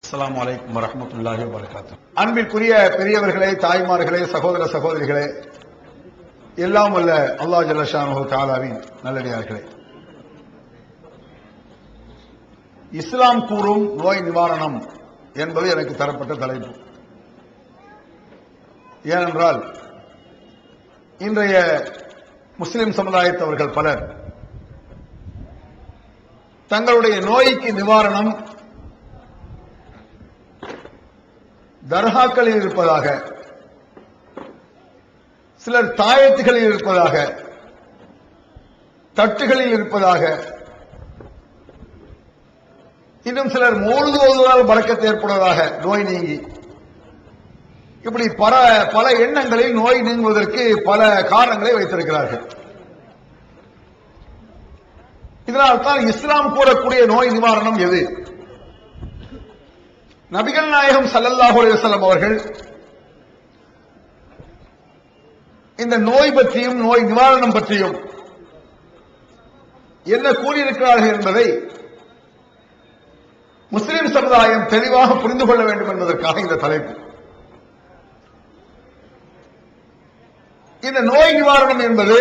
அஸ்ஸலாமு அலைக்கும் வரஹ்மத்துல்லாஹி வபரகாத்துஹு. அன்பிற்குரிய பெரியவர்களே, தாய்மார்களே, சகோதர சகோதரிகளே, எல்லாம் வல்ல அல்லாஹ் ஜல்ல ஷானஹு தஆலாவின் நல்லடியார்களே, இஸ்லாம் கூறும் நோய் நிவாரணம் என்பது எனக்கு தரப்பட்ட தலைப்பு. ஏனென்றால் இன்றைய முஸ்லிம் சமுதாயத்தவர்கள் பலர் தங்களுடைய நோய்க்கு நிவாரணம் தர்காக்களில் இருப்பதாக, சிலர் தாயத்துகளில் இருப்பதாக, தட்டுகளில் இருப்பதாக, இன்னும் சிலர் மௌலிது ஓதுவதால் பரக்கத்து ஏற்படுவதாக நோய் நீங்கி, இப்படி பல எண்ணங்களில் நோய் நீங்குவதற்கு பல காரணங்களை வைத்திருக்கிறார்கள். இதனால் தான் இஸ்லாம் கூறக்கூடிய நோய் நிவாரணம் எது? நபிகள் நாயகம் ஸல்லல்லாஹு அலைஹி வஸல்லம் அவர்கள் இந்த நோய் பற்றியும் நோய் நிவாரணம் பற்றியும் என்ன கூறியிருக்கிறார்கள் என்பதை முஸ்லிம் சமுதாயம் தெளிவாக புரிந்து கொள்ள வேண்டும் என்பதற்காக இந்த தலைப்பு. இந்த நோய் நிவாரணம் என்பது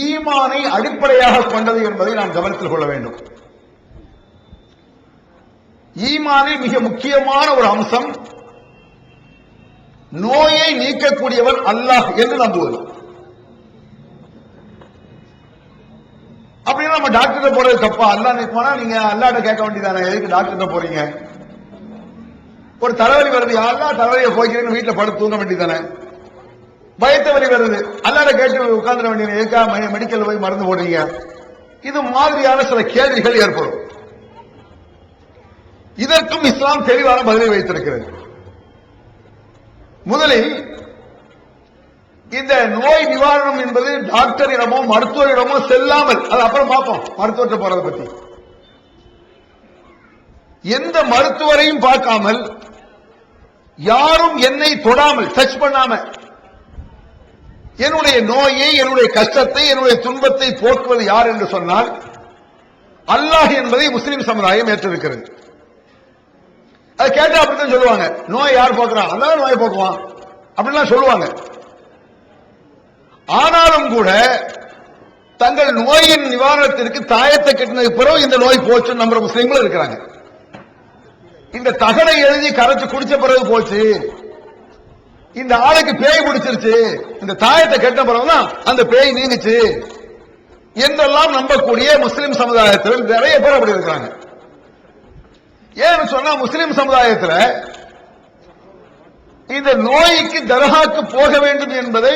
ஈமானை அடிப்படையாக கொண்டது என்பதை நாம் கவனத்தில் கொள்ள வேண்டும். ஈமானில் மிக முக்கியமான ஒரு அம்சம் நோயை நீக்கக்கூடியவர் அல்லாஹ் என்று நம்புவது. அப்படின்னா நம்ம டாக்டர் போறது தப்பா? அல்லாஹ் போனா நீங்க அல்லாஹ்ட்ட கேட்க வேண்டியதானே, எதுக்கு டாக்டர் போறீங்க? ஒரு தலைவலி வருது, அல்லாஹ் தலைவலியை போய்க்கிறேன்னு வீட்டுல படுத்து தூங்க வேண்டியதானே? பயத்த வலி வருது, அல்லாஹ்ட்ட கேட்டு உட்கார்ந்துட வேண்டியது, எதுக்கா மெடிக்கல் போய் மருந்து போடுறீங்க? இது மாதிரியான சில கேள்விகள் ஏற்படும். இதற்கும் இஸ்லாம் தெளிவான பதிலை வைத்திருக்கிறது. முதலில் இந்த நோய் நிவாரணம் என்பது டாக்டரிடமோ மருத்துவரிடமோ செல்லாமல், அது அப்புறம் பார்ப்போம் மருத்துவத்தை போறதை பத்தி, எந்த மருத்துவரையும் பார்க்காமல், யாரும் என்னை தொடாமல், டச் பண்ணாம, என்னுடைய நோயை, என்னுடைய கஷ்டத்தை, என்னுடைய துன்பத்தை போக்குவது யார் என்று சொன்னால் அல்லாஹ் என்பதை முஸ்லிம் சமுதாயம் ஏற்றிருக்கிறது. அதை கேட்டா அப்படித்தான் சொல்லுவாங்க, நோய் யார் போக்குறான்? அல்லாஹ் நோயை போக்குவான் அப்படின்லாம் சொல்லுவாங்க. ஆனாலும் கூட தங்கள் நோயின் நிவாரணத்திற்கு தாயத்தை கட்டினதுக்கு பிறகு இந்த நோய் போச்சு நம்புற முஸ்லிம்களும் இருக்கிறாங்க. இந்த தகடை எழுதி கரைச்சு குடிச்ச பிறகு போச்சு, இந்த ஆளுக்கு பேய் பிடிச்சிருச்சு, இந்த தாயத்தை கட்டின பிறகுதான் அந்த பேய் நீங்குச்சு என்றெல்லாம் நம்பக்கூடிய முஸ்லிம் சமுதாயத்தில் நிறைய பேர் அப்படி இருக்கிறாங்க. ஏன்னு சொன்னா முஸ்லிம் சமுதாயத்தில் இந்த நோய்க்கு தர்காக்கு போக வேண்டும் என்பதை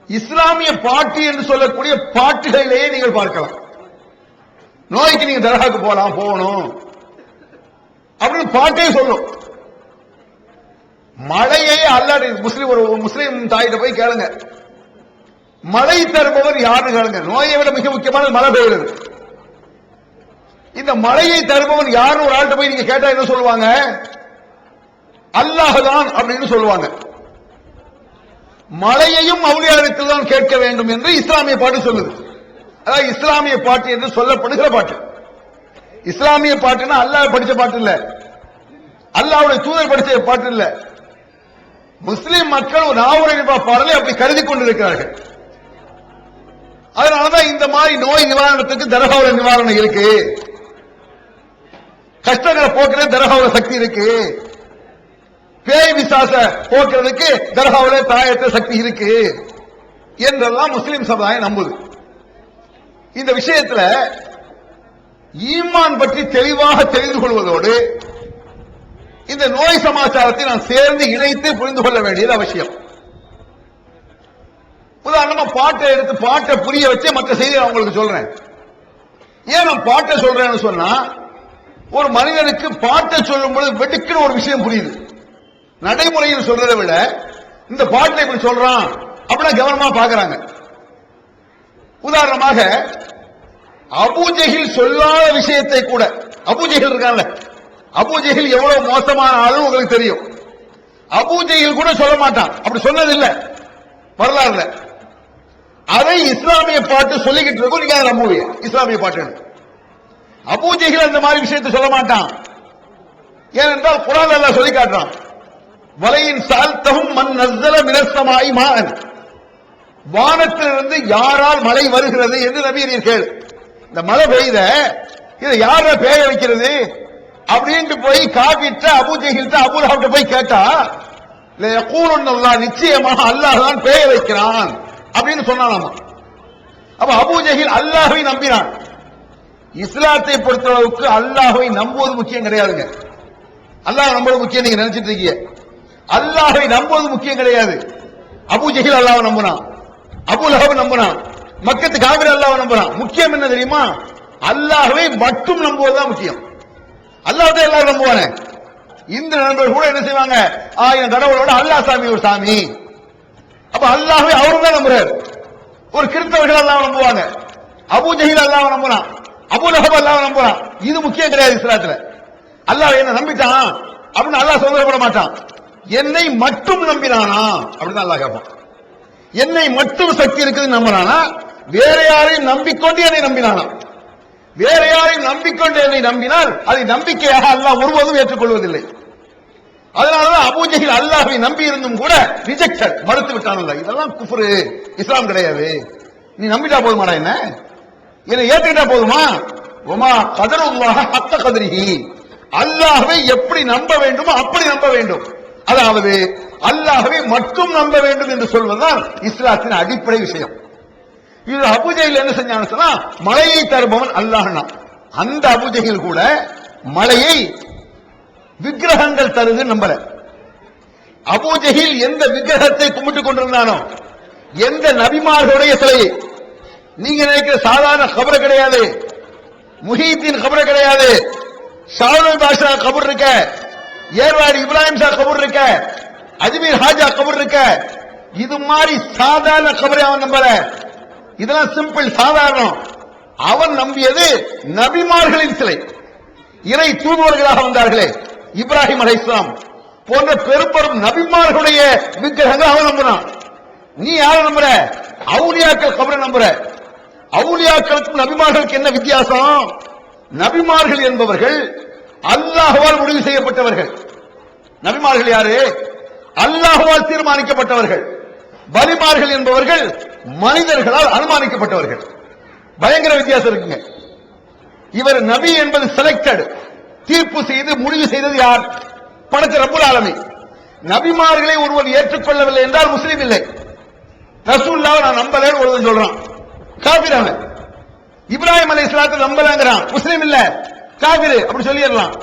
இஸ்லாமிய பாட்டு என்று சொல்லக்கூடிய பாட்டுகளிலேயே நீங்கள் பார்க்கலாம். நோய்க்கு நீங்க தர்காக்கு போலாம், போகணும் அப்படின்னு பாட்டே சொல்லும். மழையை அல்லாஹ் ஒரு முஸ்லிம் தாயிட்ட போய் கேளுங்க, மழை தருபவர் யாருன்னு கேளுங்க. நோயை விட மிக முக்கியமான மழை பெய்யுறது. இந்த மழையை தருபவன் யாரும் ஒரு ஆள்கிட்ட போய் நீங்க கேட்டா என்ன சொல்லுவாங்க? அல்லாஹ் தான் அப்படின்னு சொல்லுவாங்க. மழையையும் அவுலியாரிடத்தில் தான் கேட்க வேண்டும் என்று இஸ்லாமிய பாட்டு சொல்லுது. அதாவது இஸ்லாமிய பாட்டு என்று சொல்லப்படுகிற பாட்டு. இஸ்லாமிய பாட்டுன்னா அல்லாஹ் படிச்ச பாட்டு இல்ல, அல்லாஹ்வுடைய தூதர் படிச்ச பாட்டு இல்ல. முஸ்லிம் மக்கள் ஒரு நாவுரை பாடலை அப்படி கருதி கொண்டிருக்கிறார்கள். அதனாலதான் இந்த மாதிரி நோய் நிவாரணத்துக்கு தர்காவுல நிவாரணம் இருக்கு, கஷ்டங்களை போக்குற தர்காவுல சக்தி இருக்கு, பேய் விசாச போக்குறதுக்கு தர்காவுல தாயத்த சக்தி இருக்கு என்றெல்லாம் முஸ்லிம் சமுதாயம் நம்புது. இந்த விஷயத்துல ஈமான் பற்றி தெளிவாக தெரிந்து கொள்வதோடு இந்த நோய் சமாச்சாரத்தை நான் சேர்ந்து இணைத்து புரிந்து கொள்ள வேண்டியது அவசியம். உதாரணமா பாட்டை எடுத்து பாட்டை புரிய வச்சு மற்ற செய்தியை உங்களுக்கு சொல்றேன். ஏன் நான் பாட்டை சொல்றேன்னு சொன்னா, ஒரு மனிதனுக்கு பாட்டை சொல்லும் பொழுது வெட்டுக்குன்னு ஒரு விஷயம் புரியுது. நடைமுறையில் சொல்றதை விட இந்த பாட்டை இப்படி சொல்றான் அப்படின்னா கவனமா பாக்குறாங்க. உதாரணமாக அபூஜஹில் சொல்லாத விஷயத்தை கூட, அபூஜஹில் இருக்கான்ல, அபூஜஹில் எவ்வளவு மோசமான ஆளு உங்களுக்கு தெரியும். அபூஜஹில் கூட சொல்ல மாட்டான், அப்படி சொன்னது இல்ல வரலாறுல. அதை இஸ்லாமிய பாட்டு சொல்லிக்கிட்டு இருக்கும், நீங்க நம்புவீங்க இஸ்லாமிய பாட்டு. அபூஜஹில் அந்த மாதிரி விஷயத்தை சொல்ல மாட்டான். ஏனென்றால் குர்ஆன் அல்லாஹ் சொல்லி காட்டுறான், வலையின் சால்தஹும் மன் நஸ்ஸல மினஸ் ஸமாஇ மாஅன், வானத்திலிருந்து யாரால் மழை வருகிறது என்று நபி நீர்கள், இந்த மழை பெய்த இதை யார பெய்ய வைக்கிறது அப்படின்ட்டு போய் காபிட்ட அபூஜஹில்ட்ட அபூலஹப்ட்ட போய் கேட்டா, யகூலுன்னல்லாஹ், நிச்சயமாக அல்லாஹ் தான் பெய்ய வைக்கிறான் அப்படின்னு சொன்னானாமா. அப்ப அபூஜஹில் அல்லாஹ்வை நம்பினான். இஸ்லாத்தை பொறுத்தளவுக்கு அல்லாஹ்வை நம்புவது முக்கியம் கிடையாதுங்க. அல்லாஹ் நம்புவது முக்கியம் நீங்க நினைச்சிட்டு இருக்கீங்க. அல்லாஹ்வை நம்புவது முக்கியம் கிடையாது. அபூஜஹில் அல்லாஹ்வை நம்பினான், அபூலஹப் நம்பினான், மக்கத்து காபிர் அல்லாஹ்வை நம்பினான். முக்கியம் என்ன தெரியுமா? அல்லாஹ்வை மட்டும் நம்புவதுதான் முக்கியம். அல்லாஹ் தான் எல்லாரும் நம்புவானே. இந்த நண்பர்கள் கூட என்ன செய்வாங்க, என் கடவுளோட அல்லாஹ் சாமி ஒரு சாமி. அப்ப அல்லாஹ்வை அவரும் தான் நம்புறாரு. ஒரு கிறிஸ்தவர்கள் அல்லாஹ்வை நம்புவாங்க, அபூஜஹில் அல்லாஹ்வை நம்புறான், அபூலஹப் அல்லாஹ்வை நம்புறான். இது முக்கியம் கிடையாது இஸ்லாத்துல. அல்லாஹ் என்ன நம்பிட்டான் அப்படின்னு அல்லாஹ் சந்தோஷப்பட மாட்டான். என்னை மட்டும் நம்பினானா அப்படின்னு அல்லாஹ் கேட்பான். என்னை மட்டும் சக்தி இருக்குதுன்னு நம்பினானா, வேற யாரையும் நம்பிக்கொண்டு என்னை நம்பினானா? வேற யாரையும் நம்பிக்கொண்டு என்னை நம்பினால் அதை நம்பிக்கையாக அல்லாஹ் ஒருவதும் ஏற்றுக்கொள்வதில்லை. அதனாலதான் அபூஜஹில் அல்லாஹ்வை நம்பி இருந்தும் கூட ரிஜெக்டட், மறுத்து விட்டான். இதெல்லாம் குஃப்ரு, இஸ்லாம் கிடையாது. நீ நம்பிட்டா போதுமாடா, என்ன என்னை ஏற்றுக்கிட்டா போதுமா? வமா கதருல்லாஹ ஹக்க கத்ரிஹி, அல்லாஹ்வை எப்படி நம்ப வேண்டுமோ அப்படி நம்ப வேண்டும். அதாவது அல்லாஹ்வை மட்டும் நம்ப வேண்டும் என்று சொல்வதுதான் இஸ்லாத்தின் அடிப்படை விஷயம். இது அபூஜஹில் என்ன செஞ்சான்னு சொன்னா, மழையை தருபவன் அல்லாஹ்னா, அந்த அபூஜஹில் கூட மழையை விக்கிரகங்கள் தருது நம்பல. அபூஜஹில் எந்த விக்கிரகத்தை கும்பிட்டுக் கொண்டிருந்தானோ, எந்த நபிமார்களுடைய சிலையை, நீங்க நினைக்கிற சாதாரண கபர கிடையாது, முஹீத்தீன் கபர கிடையாது, ஷாவுல் பாஷா கபர் இருக்க, ஏர்வாடி இப்ராஹிம் ஷா கபர் இருக்க, அஜ்மீர் ஹாஜா கபர் இருக்க, இது மாதிரி சாதாரண கபரை அவன் நம்பல. இதெல்லாம் சிம்பிள், சாதாரணம். அவன் நம்பியது நபிமார்களின் சிலை, இறை தூதுவர்களாக வந்தார்களே இப்ராஹிம் அலைஹிஸ்ஸலாம் போன்ற பெரும் நபிமார்களுடைய விக்கிரகங்கள் அவன் நம்பினான். நீ யார நம்புற? அவுலியாக்கள் கபரை நம்புற. அவுலியாக்களுக்கும் நபிமார்களுக்கு என்ன வித்தியாசம்? நபிமார்கள் என்பவர்கள் அல்லாஹ்வால் முடிவு செய்யப்பட்டவர்கள். நபிமார்கள் யாரு? அல்லாஹ்வால் தீர்மானிக்கப்பட்டவர்கள். வலிமார்கள் என்பவர்கள் மனிதர்களால் அனுமானிக்கப்பட்டவர்கள். பயங்கர வித்தியாசம் இருக்குங்க. இவர் நபி என்பது செலக்டட், தீர்ப்பு செய்து முடிவு செய்தது யார்? படைத்த ரப்புல் ஆலமீன். நபிமார்களை ஒருவர் ஏற்றுக்கொள்ளவில்லை என்றால் முஸ்லீம் இல்லை. ரசூலுல்லாஹ் நான் நம்பலன்னு ஒருவன் சொல்றான், காபிர் அவன். இப்ராஹிம் அலைஹிஸ்ஸலாத்தை நம்பலங்கறான், முஸ்லீம் இல்ல, காபிர். அப்படி சொல்லிடலாம்.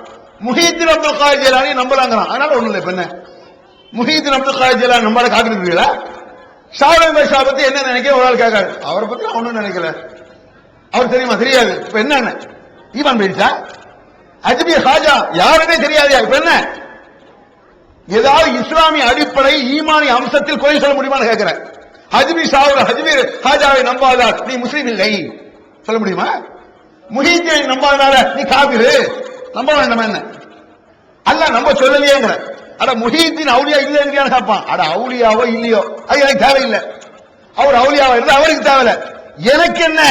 முஹீத்தீன் அப்துல் காதிர் ஜிலானி நம்பலாங்கறான், அதனால ஒண்ணும் இல்லை. என்ன முஹீத்தீன் அப்துல் காதிர் ஜிலானி நம்பல காபிர் இருக்கீங்களா? ஷாவுல் பாஷா பத்தி என்ன நினைக்க ஒரு ஆள் கேட்காரு, அவரை பத்தி ஒன்னும் நினைக்கல, அவர் தெரியுமா? தெரியாது. இப்ப என்ன ஈமான் போயிடுச்சா? அஜ்மீர் ஹாஜா யாருமே தெரியாதியா? இப்ப என்ன? ஏதாவது இஸ்லாமிய அடிப்படை ஈமானிய அம்சத்தில் குறை சொல்ல முடியுமான்னு கேட்கிறேன். அஜ்மீர் ஹாஜாவை நம்பாதால் நீ முஸ்லீம் இல்லை சொல்ல முடியுமா? முஹீத்தீனை நம்பாதனால நீ காபிரு, நம்ப வேண்டாம். என்ன அல்லாஹ் நம்ப சொல்லலையேங்கிற. அட முஹீத்தீன் அவுலியா இல்லைன்னு கேட்பான். அட அவுலியாவோ இல்லையோ அது எனக்கு தேவையில்லை. அவர் அவுலியாவா இருந்தா அவருக்கு தேவையில்லை, எனக்கு என்ன?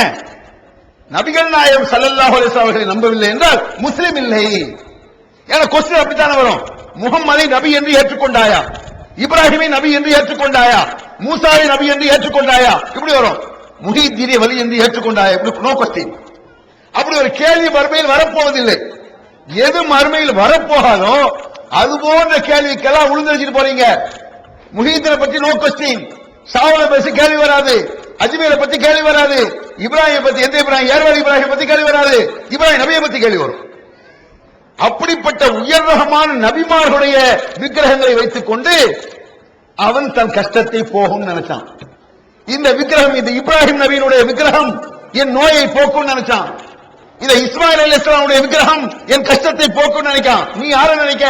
நபிகள் நாயகம் ஸல்லல்லாஹு அலைஹி வஸல்லம் அவர்களை நம்பவில்லை என்றால் முஸ்லிம் இல்லை. ஏன்னா கொஸ்டின் அப்படித்தானே வரும். முஹம்மதை நபி என்று ஏற்றுக்கொண்டாயா? இப்ராஹிமை நபி என்று ஏற்றுக்கொண்டாயா? மூசாவை நபி என்று ஏற்றுக்கொண்டாயா? இப்படி வரும். முஹீத்தீனை வலி என்று ஏற்றுக்கொண்டாயா? இப்படி நோ கொஸ்டின். அப்படி ஒரு கேள்வி மறுமையில் வரப்போவதில்லை. எது மறுமையில் வரப்போகாதோ அது போன்ற கேள்விக்கெல்லாம் உளுந்தடிச்சிட்டு போறீங்க. முஹீத்தீனை பத்தி நோ கொஸ்டின், ஷாவுலை பத்தி கேள்வி வராது, அஜ்மீரை பத்தி கேள்வி வராது, இப்ராஹிம் பத்தி, எந்த இப்ராஹிம், ஏர்வாடி இப்ராஹிம் பத்தி கேள்வி வராது, இப்ராஹிம் நபியை பத்தி கேள்வி வரும். அப்படிப்பட்ட உயர்ரகமான நபிமார்களுடைய விக்கிரகங்களை வைத்துக் கொண்டு அவன் தன் கஷ்டத்தை போகும் நினைச்சான். இந்த விக்கிரகம், இந்த இப்ராஹிம் நபியினுடைய விக்கிரகம் என் நோயை போக்கும் நினைச்சான். இந்த இஸ்மாயில் அலைஹிஸ்ஸலாமுடைய விக்கிரகம் என் கஷ்டத்தை போக்கும் நினைக்கான். நீ யாரை நினைக்க?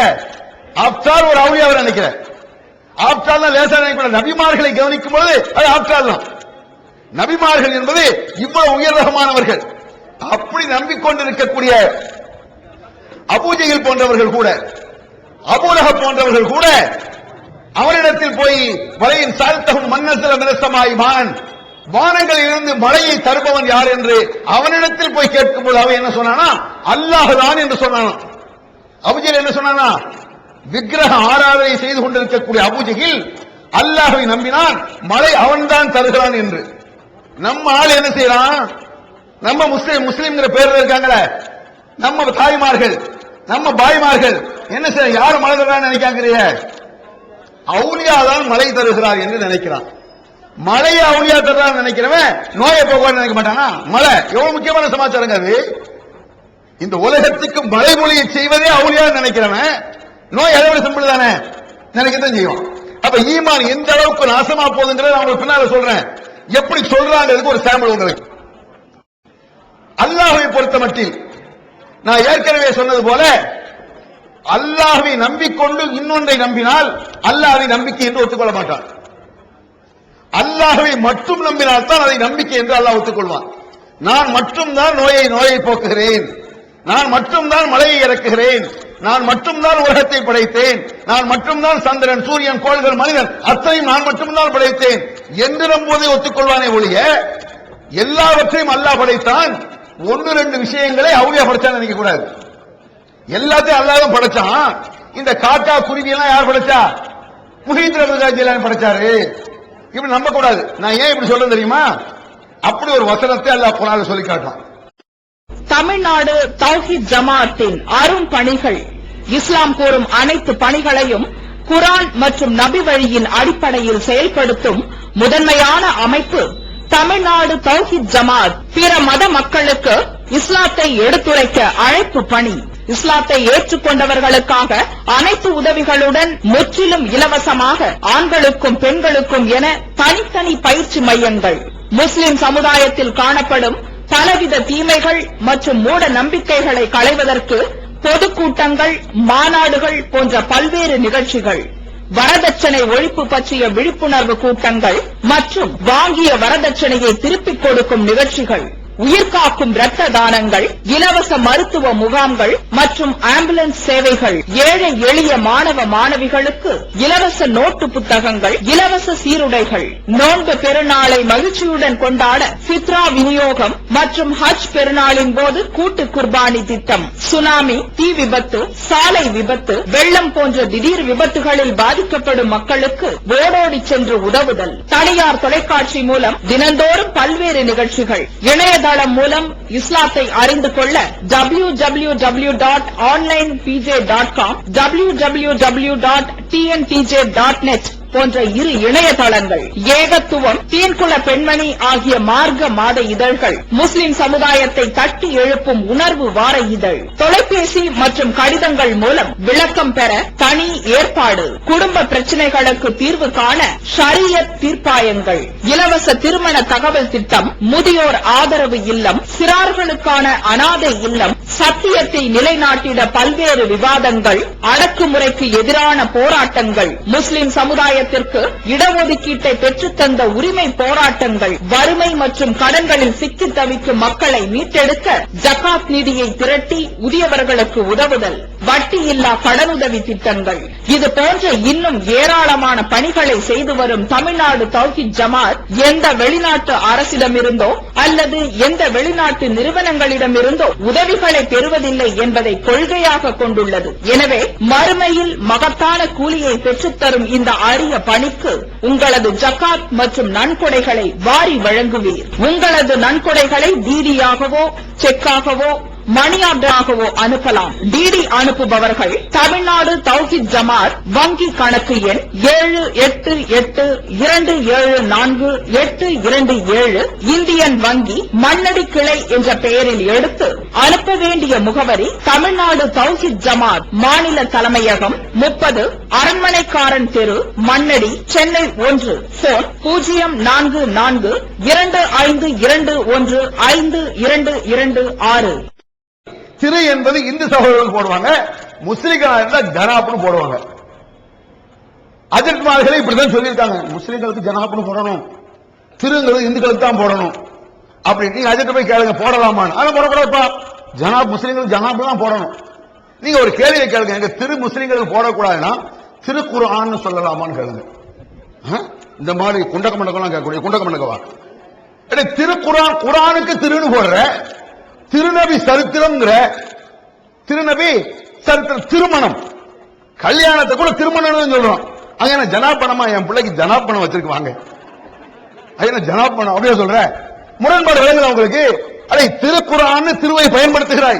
ஆப்டால் ஒரு அவுலியாவை நினைக்கிற. ஆப்டால் லேசா நினைக்க. நபிமார்களை கவனிக்கும் போது அது ஆப்டால் தான். நபிமார்கள் என்பது இவ்வளவு உயர்ரகமானவர்கள். அப்படி நம்பிக்கொண்டிருக்கக்கூடிய அபூஜஹில் போன்றவர்கள் கூட, அபூலஹப் போன்றவர்கள் கூட அவரிடத்தில் போய் வலையின் சால்தஹும் மன் நஸல மினஸ் ஸமாஇ மான், வானங்களில் இருந்து மழையை தருபவன் யார் என்று அவனிடத்தில் போய் கேட்கும்போது அவன் என்ன சொன்னானா, அல்லாஹ் தான் என்று சொன்னானா. அபூஜஹல் என்ன சொன்னானா, விக்கிரக ஆராதனை செய்து கொண்டிருக்கக்கூடிய அபூஜஹல் அல்லாஹ்வை நம்பினான், மழை அவன்தான் தருகிறான் என்று. நம்ம ஆள் என்ன செய்யறான், நம்ம முஸ்லிம்ங்கிற பேர்ல இருக்காங்களே நம்ம தாய்மார்கள், நம்ம பாய்மார்கள் என்ன செய்ய, யாரும் மழை தருவான்னு நினைக்காங்க, அவுலியா தான் மழை தருகிறார் என்று நினைக்கிறான். மழையை அவுலியா தருறான்னு நினைக்கிறவன் நோயை போக்குவான்னு நினைக்க மாட்டானா. மழை எவ்வளவு முக்கியமான சமாச்சாரம் அது. இந்த உலகத்துக்கு மழைமொழியை செய்வதே அவுலியா நினைக்கிறவன் நோய் அளவு சிம்பிள் தானே நினைக்கத்தான் செய்யும். அப்ப ஈமான் எந்த அளவுக்கு நாசமா போகுதுங்கிறத நான் உங்களுக்கு பின்னால சொல்றேன். எப்படி சொல்றாங்கிறதுக்கு ஒரு சாம்பிள் உங்களுக்கு. அல்லாஹ்வை பொறுத்த மட்டில் நான் ஏற்கனவே சொன்னது போல அல்லாஹ்வை நம்பிக்கொண்டு இன்னொன்றை நம்பினால் அல்லாஹ்வை நம்பிக்கை என்று ஒத்துக்கொள்ள மாட்டான். அல்லாஹ்வை மட்டும் நம்பினால் தான் அதை நம்பிக்கை என்று அல்லாஹ் ஒத்துக்கொள்வான். நான் மட்டும்தான் நோயை போக்குகிறேன், நான் மட்டும்தான் மழையை இறக்குகிறேன், நான் மட்டும்தான் உலகத்தை படைத்தேன், நான் மட்டும்தான் சந்திரன் சூரியன் கோள்கள் மனிதன் அத்தனையும் நான் மட்டும்தான் படைத்தேன் என்று நம்புவதை ஒத்துக்கொள்வானே ஒழிய எல்லாவற்றையும் அல்லாஹ் படைத்தான், ஒன்று ரெண்டு விஷயங்களை அவுலியா படைச்சான்னு நினைக்க கூடாது. எல்லாத்தையும் அல்லாஹ் தான் படைச்சான். இந்த காக்கா குருவி எல்லாம் யார் படைச்சா, முஹீத் ரஃபி ஜிலானி படைச்சாரு. இப்படி நம்ப கூடாது. நான் ஏன் இப்படி சொல்றேன் தெரியுமா, அப்படி ஒரு வசனத்தை அல்லாஹ் குர்ஆன்ல சொல்லி காட்டுறான். தமிழ்நாடு தௌஹீத் ஜமாஅத்தின் அரும் பணிகள், இஸ்லாம் கூறும் அனைத்து பணிகளையும் குர்ஆன் மற்றும் நபி வழியின் அடிப்படையில் செயல்படுத்தும் முதன்மையான அமைப்பு தமிழ்நாடு தௌஹீத் ஜமாஅத். பிற மத மக்களுக்கு இஸ்லாத்தை எடுத்துரைக்க அழைப்பு பணி, இஸ்லாத்தை ஏற்றுக்கொண்டவர்களுக்காக அனைத்து உதவிகளுடன் முற்றிலும் இலவசமாக ஆண்களுக்கும் பெண்களுக்கும் என தனித்தனி பயிற்சி மையங்கள், முஸ்லிம் சமுதாயத்தில் காணப்படும் பலவித தீமைகள் மற்றும் மூட நம்பிக்கைகளை களைவதற்கு பொதுக்கூட்டங்கள், மாநாடுகள் போன்ற பல்வேறு நிகழ்ச்சிகள், வரதட்சணை ஒழிப்பு பற்றிய விழிப்புணர்வு கூட்டங்கள் மற்றும் வாங்கிய வரதட்சணையை திருப்பிக் கொடுக்கும் நிகழ்ச்சிகள், உயிர்காக்கும் இரத்த தானங்கள், இலவச மருத்துவ முகாம்கள் மற்றும் ஆம்புலன்ஸ் சேவைகள், ஏழை எளிய மாணவ மாணவிகளுக்கு இலவச நோட்டு புத்தகங்கள், இலவச சீருடைகள், நோன்பு பெருநாளை மகிழ்ச்சியுடன் கொண்டாட ஃபித்ரா விநியோகம் மற்றும் ஹஜ் பெருநாளின் போது கூட்டு குர்பானி திட்டம், சுனாமி, தீ விபத்து, சாலை விபத்து, வெள்ளம் போன்ற திடீர் விபத்துகளில் பாதிக்கப்படும் மக்களுக்கு ஓடோடி சென்று உதவுதல், தனியார் தொலைக்காட்சி மூலம் தினந்தோறும் பல்வேறு நிகழ்ச்சிகள், இணையதளம் மூலம் இஸ்லாத்தை அறிந்து கொள்ள www.onlinepj.com, www.tntj.net போன்ற இரு இணையதளங்கள், ஏகத்துவம், தீன்குல பெண்மணி ஆகிய மார்க்க மாத இதழ்கள், முஸ்லிம் சமுதாயத்தை தட்டி எழுப்பும் உணர்வு வார இதழ், தொலைபேசி மற்றும் கடிதங்கள் மூலம் விளக்கம் பெற தனி ஏற்பாடு, குடும்ப பிரச்சனைகளுக்கு தீர்வு காண ஷரியத் தீர்ப்பாயங்கள், இலவச திருமண தகவல் திட்டம், முதியோர் ஆதரவு இல்லம், சிறார்களுக்கான அனாதை இல்லம், சத்தியத்தை நிலைநாட்டிட பல்வேறு விவாதங்கள், அடக்குமுறைக்கு எதிரான போராட்டங்கள், முஸ்லிம் சமுதாயத்திற்கு இடஒதுக்கீட்டை பெற்றுத்தந்த உரிமை போராட்டங்கள், வறுமை மற்றும் கடன்களில் சிக்கி தவிக்கும் மக்களை மீட்டெடுக்க ஜகாத் நிதியை திரட்டி உரியவர்களுக்கு உதவுதல், வட்டியில்லா கடனுதவி திட்டங்கள், இது போன்ற இன்னும் ஏராளமான பணிகளை செய்து வரும் தமிழ்நாடு தௌஹீத் ஜமாஅத் எந்த வெளிநாட்டு அரசிடமிருந்தோ அல்லது எந்த வெளிநாட்டு நிறுவனங்களிடமிருந்தோ உதவிகளை பெறுவதில்லை என்பதை கொள்கையாக கொண்டுள்ளது. எனவே மறுமையில் மகத்தான கூலியை பெற்றுத்தரும் இந்த அரிய பணிக்கு உங்களது ஜகாத் மற்றும் நன்கொடைகளை வாரி வழங்குவீர். உங்களது நன்கொடைகளை டிடியாகவோ செக்காகவோ மணி ஆர்டராகவோ அனுப்பலாம். டிடி அனுப்புபவர்கள் தமிழ்நாடு தௌஹீத் ஜமாஅத் வங்கி கணக்கு எண் 7882748227 இந்தியன் வங்கி மண்ணடி கிளை என்ற பெயரில் எடுத்து அனுப்ப வேண்டிய முகவரி தமிழ்நாடு தௌஹீத் ஜமாஅத் மாநில தலைமையகம் 30 அரண்மனைக்காரன் தெரு மண்ணடி சென்னை 1. போன் 044215215226. திரு என்பது இந்து சகோதரர்கள் போடுவாங்க, முஸ்லிம்களா இருந்தா ஜனாப்னு போடுவாங்க. அஜர்மார்களை இப்படிதான் சொல்லியிருக்காங்க, முஸ்லிம்களுக்கு ஜனாப்னு போடணும், திருங்கிறது இந்துக்களுக்கு தான் போடணும் அப்படின்னு. நீங்க அஜர்ட்ட போய் கேளுங்க போடலாமான்னு. ஆனா போடக்கூடாதுப்பா, ஜனாப் முஸ்லிம்களுக்கு ஜனாப் தான் போடணும். நீங்க ஒரு கேள்வியை கேளுங்க, எங்க திரு முஸ்லிம்களுக்கு போடக்கூடாதுன்னா திருக்குர்ஆன்னு சொல்லலாமான்னு கேளுங்க. இந்த மாதிரி குண்டக்க மண்டக்கம்லாம் கேட்கக்கூடிய குண்டக்க மண்டக்கவா திருக்குரான், குரானுக்கு திருன்னு போடுற, திருநபி சரித்திரம்ங்கிற, திருநபி சரித்திரம், திருமணம், கல்யாணத்தை கூட திருமணம் சொல்றோம். அங்க என்ன ஜனாபணமா? என் பிள்ளைக்கு ஜனாபணம் வச்சிருக்கு வாங்க, என்ன ஜனாபணம் அப்படியே சொல்ற? முரண்பாடு விளங்குதா உங்களுக்கு? அடே திருக்குரான் திருவை பயன்படுத்துகிறாய்,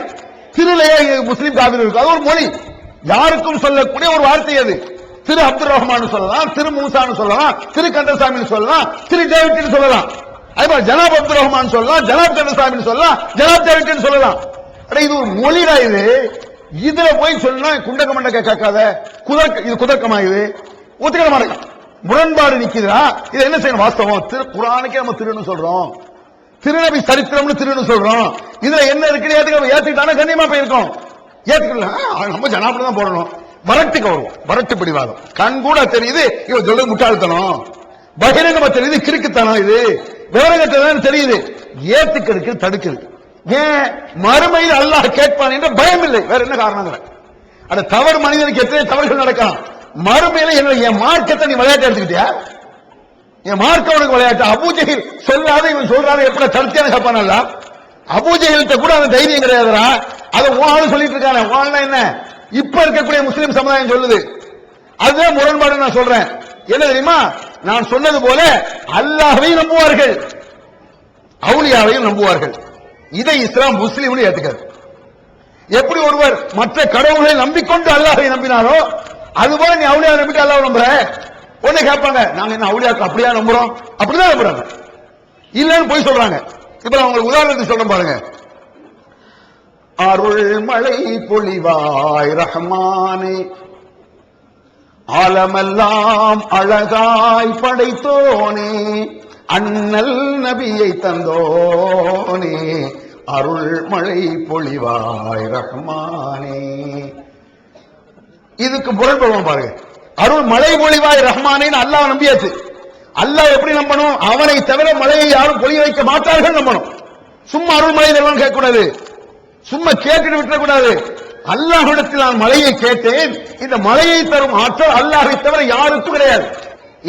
திருலையே முஸ்லீம் காவிரி இருக்கு, அது ஒரு மொழி, யாருக்கும் சொல்லக்கூடிய ஒரு வார்த்தை அது. திரு அப்துல் ரஹ்மான் சொல்லலாம், திரு மூசான்னு சொல்லலாம், திரு கந்தசாமி சொல்லலாம், திரு டேவிட் சொல்லலாம், அதே ஜனாப் அப்துல் ரஹ்மான் சொல்லலாம், ஜனாப் கந்தசாமி சொல்லலாம், ஜனாப் டேவிட் சொல்லலாம். அட இது ஒரு மொழிடா இது. இதுல போய் சொன்னா குண்டக்க மண்டக்க கேட்காத, இது குதர்க்கமா? இது ஒத்துக்கிற மாதிரி முரண்பாடு நிக்குதா? இது என்ன செய்யணும்? வாஸ்தவம், திரு குரானுக்கே நம்ம திருன்னு சொல்றோம், திருநபி சரித்திரம்னு திருன்னு சொல்றோம், இதுல என்ன இருக்குன்னு ஏத்துக்கிட்டான கண்ணியமா போயிருக்கோம். ஏத்துக்கல நம்ம ஜனாபடி தான் போடணும். வரட்டுக்கு வருவோம், வரட்டு பிடிவாதம். கண் கூட தெரியுது இவன் சொல்றது முட்டாள்தனம், பகிரங்கமா தெரியுது கிறுக்குத்தனம், இது விவரங்கத்தான் தெரியுது, ஏத்துக்கிறதுக்கு தடுக்குது. ஏன்? மறுமையில் அல்லாஹ் கேட்பான் என்ற பயம் இல்லை, வேற என்ன காரணம்? அந்த தவறு மனிதனுக்கு எத்தனை தவறுகள் நடக்கலாம். மறுமையில என் மார்க்கத்தை நீ விளையாட்டு எடுத்துக்கிட்டியா? என் மார்க்க உனக்கு விளையாட்டு. அபூஜஹில் சொல்லாத இவன் சொல்றாரு எப்படி தடுத்தியான கேட்பானல்ல? அபூஜஹில்கிட்ட கூட அந்த தைரியம் கிடையாதுடா. அதை ஓனாலும் சொல்லிட்டு இருக்கானே. ஓனா என்ன? இப்ப இருக்கக்கூடிய முஸ்லிம் சமுதாயம் சொல்லுது. அதுதான் முரண்பாடு. நான் சொல்றேன் என்ன தெரியுமா? நான் சொன்னது போல அல்லாஹ்வையும் நம்புவார்கள், அவுலியாவையும் நம்புவார்கள். இதை இஸ்லாம் முஸ்லிம் ஏத்துக்காது. எப்படி ஒருவர் மற்ற கடவுளை நம்பிக்கொண்டு அல்லாஹ்வை நம்பினாரோ அதுபோல நீ அவுலியா நம்பிட்டு அல்லாஹ் நம்புற. உடனே கேட்பாங்க, நாங்க என்ன அவுலியாக்கு அப்படியா நம்புறோம்? அப்படிதான் நம்புறாங்க, இல்லன்னு போய் சொல்றாங்க. இப்ப நான் உங்களுக்கு உதாரணத்துக்கு சொல்றேன் பாருங்க. அருள் மழை பொழிவாய் ரஹ்மானே, ஆலமெல்லாம் அழகாய் படைத்தோனே, அண்ணல் நபியை தந்தோனே, அருள் மழை பொழிவாய் ரஹ்மானே. இதுக்கு முரண்படுவோம் பாருங்க. அருள் மழை பொழிவாய் ரஹ்மானே அல்லாஹ் நம்பியாச்சு. அல்லாஹ் எப்படி நம்பணும்? அவனை தவிர மழையை யாரும் பொழிய வைக்க மாட்டார்கள் நம்பணும். சும்மா அருள் மழை தருவான்னு கேட்கக்கூடாது, சும்மா கேட்டுட்டு விட்டுறக்கூடாது. அல்லாஹ்விடத்தில் நான் மழையை கேட்டேன், இந்த மழையை தரும் ஆற்றல் அல்லாஹை தவிர யாருக்கும் கிடையாது,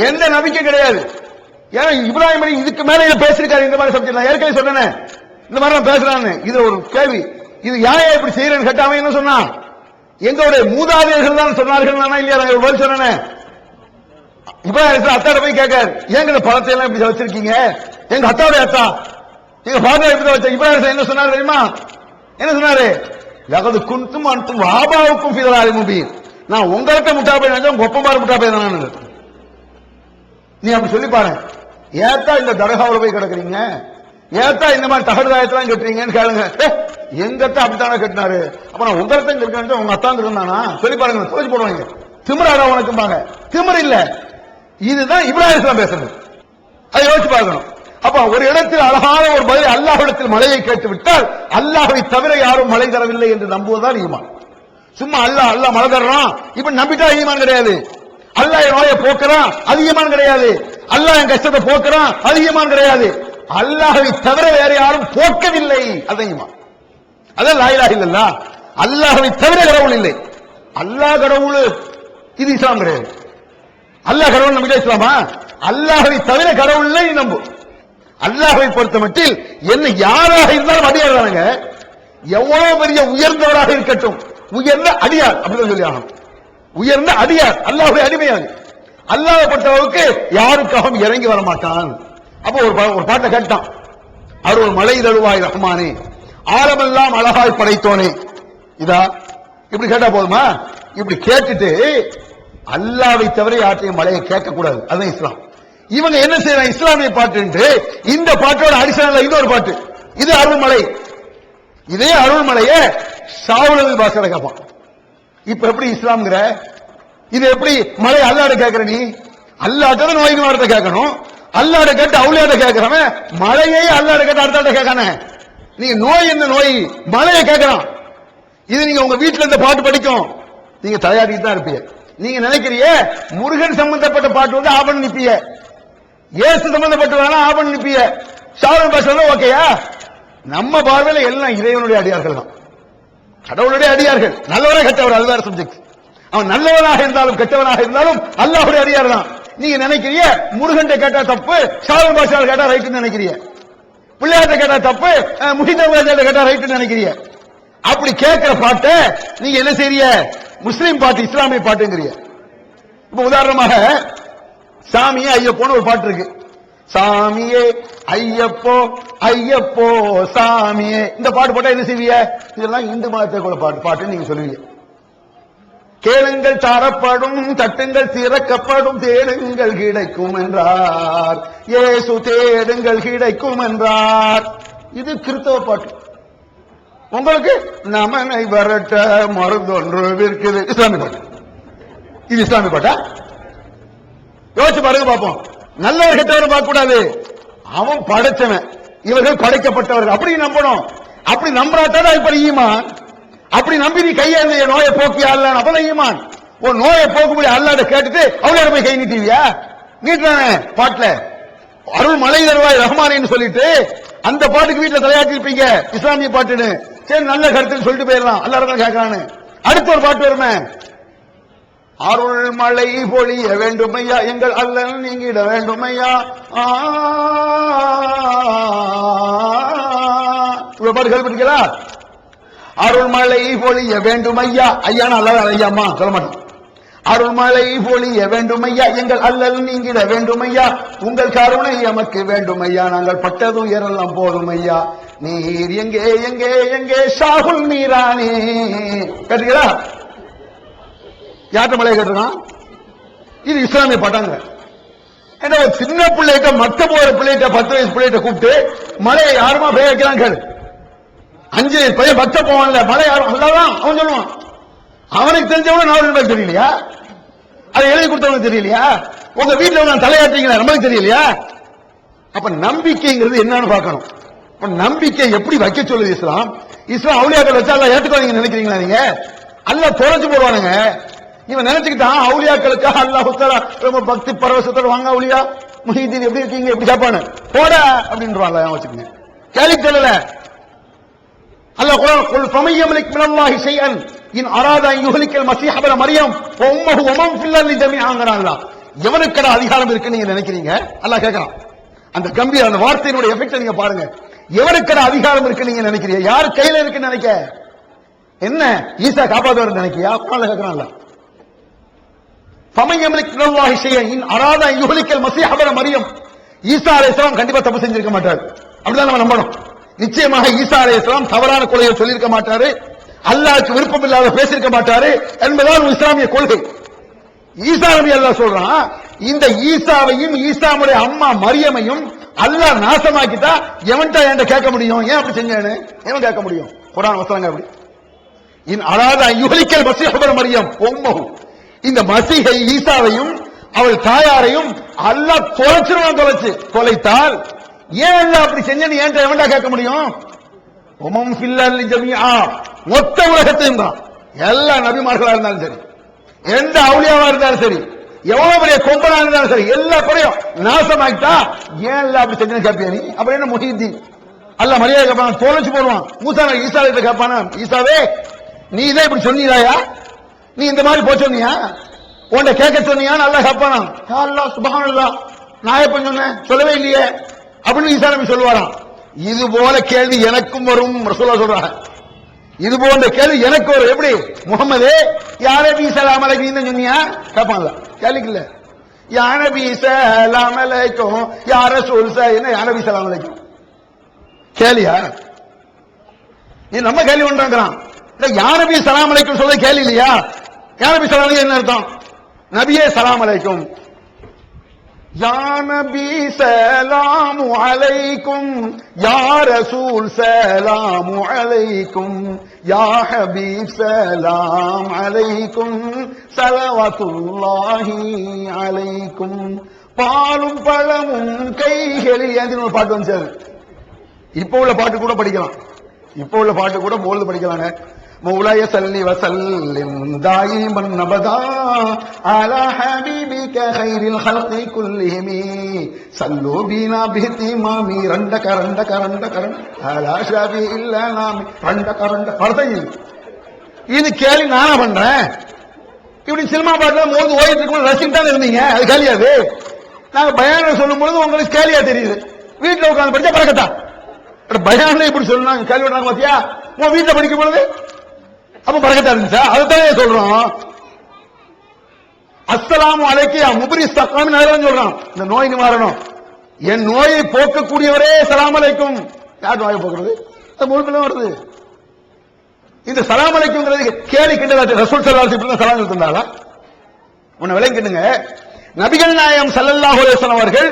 எந்த நபிக்கும் கிடையாது. ஏன்னா இப்ராஹிம் அலி இதுக்கு மேல பேசிருக்காரு இந்த மாதிரி சப்ஜெக்ட். நான் ஏற்கனவே சொன்னேன் இந்த மாதிரி நான் பேசுறான்னு. இது ஒரு கேள்வி. இது யாரையா இப்படி செய்யறேன்னு கேட்டாம என்ன சொன்னா? எங்களுடைய மூதாதையர்கள் தான் சொன்னார்கள் இல்லையா? நான் பதில் சொன்னேன். இப்ராஹிம் அத்தாட போய் கேட்காரு, ஏங்க இந்த பழத்தை எல்லாம் இப்படி வச்சிருக்கீங்க? எங்க அத்தாவுடைய அத்தா, எங்க ஃபாதர் இப்படி வச்ச. இப்ராஹிம் என்ன சொன்னாரு தெரியுமா? என்ன சொன்னாரு? லகது குன்தும் அன்தும் வாபாவுக்கும் ஃபிதலாலி முபீன். நான் உங்கள்கிட்ட முட்டா போய் நினைச்சா உங்க ஒப்பமாறு முட்டா போய் தானே. நீ அப்படி சொல்லி பாரு. ஏத்தா இந்த தர்காவுல போய் கிடக்குறீங்க? ஏத்தா இந்த மாதிரி தகடுதாயத்தெல்லாம் கட்டுறீங்கன்னு கேளுங்க. எங்கத்தான் அப்படித்தானே கட்டினாரு. அப்ப நான் உங்கள்கிட்ட இங்க இருக்கேன், உங்க அத்தாந்து இருந்தானா சொல்லி பாருங்க. தோச்சு போடுவாங்க. திமிராடா உனக்கும்பாங்க. திமிர் இல்ல, இதுதான் இப்ராஹிம் பேசுறது. அதை யோசிச்சு பார்க்கணும். அப்ப ஒரு இடத்தில் அழகான ஒரு பதில் அல்லாஹ்விடத்தில் மழையை கேட்டு விட்டால் அல்லாஹ்வை தவிர யாரும் மழை தரவில்லை என்று நம்புவதுதான் ஈமான். சும்மா அல்லாஹ் அல்லாஹ் மழை தர்றான் இப்ப நம்பிட்டா ஈமான் கிடையாது. அல்லாஹ் என் நோயை போக்குறான் அது ஈமான் கிடையாது. அல்லாஹ் என் கஷ்டத்தை போக்குறான் அது ஈமான் கிடையாது. அல்லாஹ்வை தவிர வேற யாரும் போக்கவில்லை, அதான் ஈமான். அதான் லா இலாஹ இல்லல்லாஹ். அல்லாஹ்வை தவிர கடவுள் இல்லை. அல்லாஹ் கடவுள் இது இஸ்லாம் கிடையாது. அல்லாஹ் கடவுள் நம்பிட்டா இஸ்லாமா? அல்லாஹ்வை தவிர கடவுள் இல்லை நம்பு. அல்லாஹ்வை பொறுத்த மட்டில் என்ன யாராக இருந்தாலும் அடியாராங்க. எவ்வளவு பெரிய உயர்ந்தவராக இருக்கட்டும், உயர்ந்த அடியார் அப்படிதான் சொல்லி ஆகணும். உயர்ந்த அடியார் அல்லாஹ்வுடைய அடிமையாக. அல்லாஹ்வை பொறுத்தளவுக்கு யாருக்காகவும் இறங்கி வர மாட்டான். அப்ப ஒரு பாட்டை கேட்டான், அருள் மழை தழுவாய் ரஹ்மானே, ஆலமெல்லாம் அழகாய் படைத்தோனே. இதா இப்படி கேட்டா போதுமா? இப்படி கேட்டுட்டு அல்லாஹ்வை தவிர யார்ட்டையும் மழையை கேட்க கூடாது. அதுதான் இஸ்லாம். இவங்க என்ன செய்யறாங்க? இஸ்லாமிய பாட்டு இந்த பாட்டோட அடிஷனல் இன்னொரு பாட்டு. இது அருள்மலை. இதே அருள்மலையே ஷாவுல் பாஷையில கேட்பான். இப்ப எப்படி இஸ்லாம்ங்கிற? இது எப்படி மழை அல்லாஹ்ட கேட்கிற? நீ அல்லாஹ்ட நோய் நிவாரணத்தை கேட்கணும். அல்லாஹ்ட கேட்டு அவுலியாட கேட்கிறவன் மழையை அல்லாஹ்ட கேட்டு அடுத்தாட்ட கேட்கானே. நீங்க நோய் என்ன நோய் மழையை கேட்கறான். இது நீங்க உங்க வீட்டுல இந்த பாட்டு படிக்கும், நீங்க தயாரிட்டு தான் இருப்பீங்க. நீங்க நினைக்கிறீங்க முருகன் சம்பந்தப்பட்ட பாட்டு ஆபன் நிப்பிய, இயேசு சம்பந்தப்பட்ட ஆபன் நிப்பிய, ஷாவுல் பாஷா ஓகேயா? நம்ம பார்வையில எல்லாம் இறைவனுடைய அடியார்கள் தான், கடவுளுடைய அடியார்கள். நல்லவரா கெட்டவர் அது வேற சப்ஜெக்ட். அவன் நல்லவனாக இருந்தாலும் கெட்டவனாக இருந்தாலும் அல்லாஹ்வுடைய அடியார் தான். நீங்க நினைக்கிறீங்க முருகன் கேட்டா தப்பு, ஷாவுல் பாஷா கேட்டா ரைட்னு நினைக்கிறீங்க. பிள்ளையாட்ட கேட்டா தப்பு, முஹிதம் கேட்டா ரைட் நினைக்கிறீங்க. அப்படி கேட்கிற பாட்டை நீங்க என்ன செய்றீங்க? முஸ்லீம் பாட்டு, இஸ்லாமிய பாட்டுங்கிறீங்க. இப்ப உதாரணமாக சாமியே ஐயப்போன்னு ஒரு பாட்டு இருக்கு. சாமியே ஐயப்போ ஐயப்போ சாமியே, இந்த பாட்டு போட்டா என்ன செய்வீங்க? இதெல்லாம் இந்து மதத்தை கூட பாட்டு நீங்க சொல்லுவீங்க. கேளுங்கள் தரப்படும், தட்டுங்கள் திறக்கப்படும், தேடுங்கள் கிடைக்கும் என்றார் இயேசு, தேடுங்கள் கிடைக்கும் என்றார். இது கிறிஸ்தவ பாட்டு. உங்களுக்கு நமனை வரட்ட மருந்தொன்று இருக்குது, இஸ்லாமிய பாட்டு. இது இஸ்லாமிய பாட்டா? யோசிச்சு பாருங்க பார்ப்போம். நல்லவர் கெட்டவர் பார்க்க கூடாது. அவன் படைச்சவன், இவர்கள் படைக்கப்பட்டவர்கள், அப்படி நம்பணும். அப்படி நம்புறாத்தான் இப்ப ஈமான். அப்படி நம்பி நீ கையை நோயை போக்கி அல்ல, அப்பதான் ஈமான். ஒரு நோயை போக்கும்படி அல்லாட கேட்டுட்டு அவளோட போய் கை நீட்டுவியா? நீட்டானே பாட்டுல அருள் மலை தருவாய் ரஹ்மானின்னு சொல்லிட்டு அந்த பாட்டுக்கு வீட்டுல தலையாட்டி இருப்பீங்க, இஸ்லாமிய பாட்டுன்னு. சரி, நல்ல கருத்துன்னு சொல்லிட்டு போயிடலாம், எல்லாரும் கேட்கறான்னு. அடுத்த ஒரு பாட்டு வருமே, அருள் மழை பொழிய வேண்டுமையா, எங்கள் அல்லல் நீங்கிட வேண்டுமையா. இவ்வளவு பாட்டு கேள்விப்பட்டீங்களா? அருள்மழை பொழிய வேண்டுமையா, ஐயானா அல்ல ஐயாமா சொல்ல மாட்டோம். அருள்மழை பொழிய வேண்டுமையா, எங்கள் அல்லல் நீங்கிட வேண்டுமையா, உங்கள் கருணை எமக்கு வேண்டுமையா, நாங்கள் பட்டதும் ஏறெல்லாம் போதுமையா, நீர் எங்கே எங்கே எங்கே ஷாகுல் மீரானே. கேட்டீங்களா? யார்ட்ட மலையை கேட்டிருக்கான்? இது இஸ்லாமிய பாட்டாங்க. ஏன்னா சின்ன பிள்ளைகிட்ட, மத்த போற பிள்ளைகிட்ட, 10 வயசு பிள்ளைகிட்ட கூப்பிட்டு மலையை யாருமா பெய்ய வைக்கிறான் கேளு. 5 வயசு பையன் பக்த போவான்ல, மலை யாரும் அல்லாதான் அவன் சொல்லுவான். அவனுக்கு தெரிஞ்சவன நான் தெரியலையா? அதை எழுதி கொடுத்தவனுக்கு தெரியலையா? உங்க வீட்டுல நான் தலையாட்டீங்களா, நமக்கு தெரியலையா? அப்ப நம்பிக்கைங்கிறது என்னன்னு பார்க்கணும். நம்பிக்கை எப்படி வைக்க சொல்லுது இஸ்லாம்? இஸ்லாம் அவுலியாக்கள் வச்சா அல்ல ஏற்றுக்கொள்ள நினைக்கிறீங்களா நீங்க? அல்ல தொலைச்சு போடுவானுங்க. இவன் நினைச்சுக்கிட்டான் அவுலியாக்களுக்காக அல்லாஹ் தஆலா ரொம்ப பக்தி பரவசத்தோட வாங்க அவுலியா முஹிதீன் எப்படி இருக்கீங்க எப்படி சாப்பானு போட அப்படின்றான்ல. வச்சுக்கோங்க, கேள்வி சொல்லல. அல்லாஹ் குர்ஆன் குல் ஃபமையம்லிக் மினல்லாஹி ஷைஅன் இன் அராதா அன் யுஹ்லிகல் மஸீஹ இப்ன மர்யம் வ உம்மஹு வ மன் ஃபில் அர்தி ஜமீஅன். எவனுக்கு அதிகாரம் இருக்கு நீங்க நினைக்கிறீங்க? அல்லாஹ் கேக்குறான். அந்த கம்பீர அந்த வார்த்தையினுடைய எஃபெக்ட் நீங்க பாருங்க. எவனுக்கு அதிகாரம் இருக்கு நீங்க நினைக்கிறீங்க? யார் கையில இருக்குன்னு நினைக்க? என்ன ஈசா காப்பாத்துவார் நினைக்கியா? குர்ஆன்ல கேக்குறான்ல. ஃபமையம்லிக் மினல்லாஹி ஷைஅன் இன் அராதா அன் யுஹ்லிகல் மஸீஹ இப்ன மர்யம். ஈசா அலைஹிஸ்ஸலாம் கண்டிப்பா தப்பு செஞ்சிருக்க மாட்டார். அப்படிதான் நம்ம நம்பணும். நிச்சயமாக ஈசா அலைஹிஸ்ஸலாம் தவறான கொள்கையை சொல்லியிருக்க மாட்டாரு, அல்லாஹ்வுக்கு விருப்பம் இல்லாத பேசியிருக்க மாட்டாரு என்பதுதான் இஸ்லாமிய கொள்கை. ஈசா நபி அல்லாஹ் சொல்றான், இந்த ஈசாவையும் ஈசாவுடைய அம்மா மரியமையும் அல்லாஹ் நாசமாக்கிட்டா எவன்டா என்கிட்ட கேட்க முடியும்? ஏன் அப்படி செஞ்சேன்னு எவன் கேட்க முடியும்? குர்ஆன் வசனங்க அப்படி. இன் அராதா யுஹ்லிகல் மஸீஹ இப்ன மர்யம் உம்மஹு, இந்த மசீஹை ஈசாவையும் அவள் தாயாரையும் அல்லாஹ் தொலைத்தால் ஏன் அல்லாஹ் அப்படி செஞ்சேன்னு ஏன்டா எவன்டா கேட்க முடியும்? உமம் ஃபில் அர்தி ஜமீஆ, மொத்த உலகத்தையும் தான், எல்லா நபிமார்களா இருந்தாலும் சரி, எந்த அவுலியாவா இருந்தாலும் சரி, எவ்வளவு பெரிய கொம்பனா இருந்தாலும் சரி, எல்லா குறையும் நாசமாக்கிட்டா ஏன் அல்லாஹ் அப்படி செஞ்சேன்னு கேட்பியா நீ? அப்ப என்ன முஹிதீன் அல்லாஹ் மரியாதை கேட்பான், தொலைச்சு போடுவான். மூசா ஈசா கிட்ட கேட்பானா, ஈசாவே நீ இதை இப்படி சொன்னீராயா? நீ இந்த மாதிரி போ சொன்னியா? உன்ட கேட்க சொன்னியா? அல்லாஹ் கேட்பானா, யா அல்லாஹ் சுப்ஹானல்லாஹ், நான் எப்ப சொன்னேன்? சொல்லவே இல்லையே அப்படின்னு ஈசா நபி சொல்லுவாராம். இது போல கேள்வி எனக்கும் வரும் ரசூலுல்லாஹ் சொல்றாங்க. இது போன்ற கேள்வி எனக்கு வரும். எப்படி முகமதே யா நபி ஸலாம் அலைக்கும் சொன்னியா? கேட்பான்ல, கேள்விக்கு இல்ல. யா நபி ஸலாம் அலைக்கும் யா ரசூல் என்ன யா நபி ஸலாம் அலைக்கும் கேளியா? நீ நம்ம கேள்வி பண்றாங்கறான். யா நபி ஸலாம் அலைக்கும் சொல்ல கேள்வி இல்லையா? யா நபி ஸலாம் அலைக்கும் என்ன அர்த்தம்? நபியே ஸலாம் அலைக்கும், யா நபி ஸலாமு அலைக்கும், யா ரசூல் ஸலாமு அலைக்கும், யா ஹபீப் ஸலாம் அலைக்கும், ஸலவாத்துல்லாஹி அலைக்கும். பாலும் பழமும் கைகளில் ஏந்தின ஒரு பாட்டு வந்துச்சு. இப்ப உள்ள பாட்டு கூட படிக்கலாம், இப்ப உள்ள பாட்டு கூட போல்து படிக்கலாங்க. மௌலாய ஸல்லி வ ஸல்லிம் தாயிமன் அபதா அலா ஹபீபிக கைரில் ஹல்கி குல்லிஹிம் ஸல்லு பினா பிஹ்திமாமி ரண்ட கரண்ட கரண்ட கரண்ட அலா ஷபி இல்லா நாமி ரண்ட கரண்ட பர்தயி. இது கேலி நானா பண்றேன்? இப்படி சினிமா பாட்டுல மோது ஓடிட்டு இருக்கும் ரசிச்சு தான் இருந்தீங்க, அது கேலியாது. நாங்க பயானம் சொல்லும் பொழுது உங்களுக்கு கேலியா தெரியுது. வீட்டுல உட்கார்ந்து படிச்சா பறக்கத்தா பயான்ல இப்படி சொல்லணும் கேள்வி பண்ணாங்க பாத்தியா, உன் வீட்டுல படிக்கும் பொழுது அப்ப பரக்கத்தா இருந்துச்சா? அதுதானே சொல்றோம். அஸ்ஸலாமு அலைக்கும் முபரி சக்காமி நேரம் சொல்றான். இந்த நோய் நிவாரணம், என் நோயை போக்கக்கூடியவரே சலாம் அலைக்கும். யார் நோயை போக்குறது? முழுப்பில வருது. இந்த சலாம் அலைக்கும்ங்கிறது கேலி கிண்டல். ரசூல் ஸல்லல்லாஹு அலைஹி வஸல்லம் சலாம் சொல்லிட்டாங்களா? உன்னை விளங்கிடுங்க. நபிகள் நாயகம் ஸல்லல்லாஹு அலைஹி வஸல்லம் அவர்கள்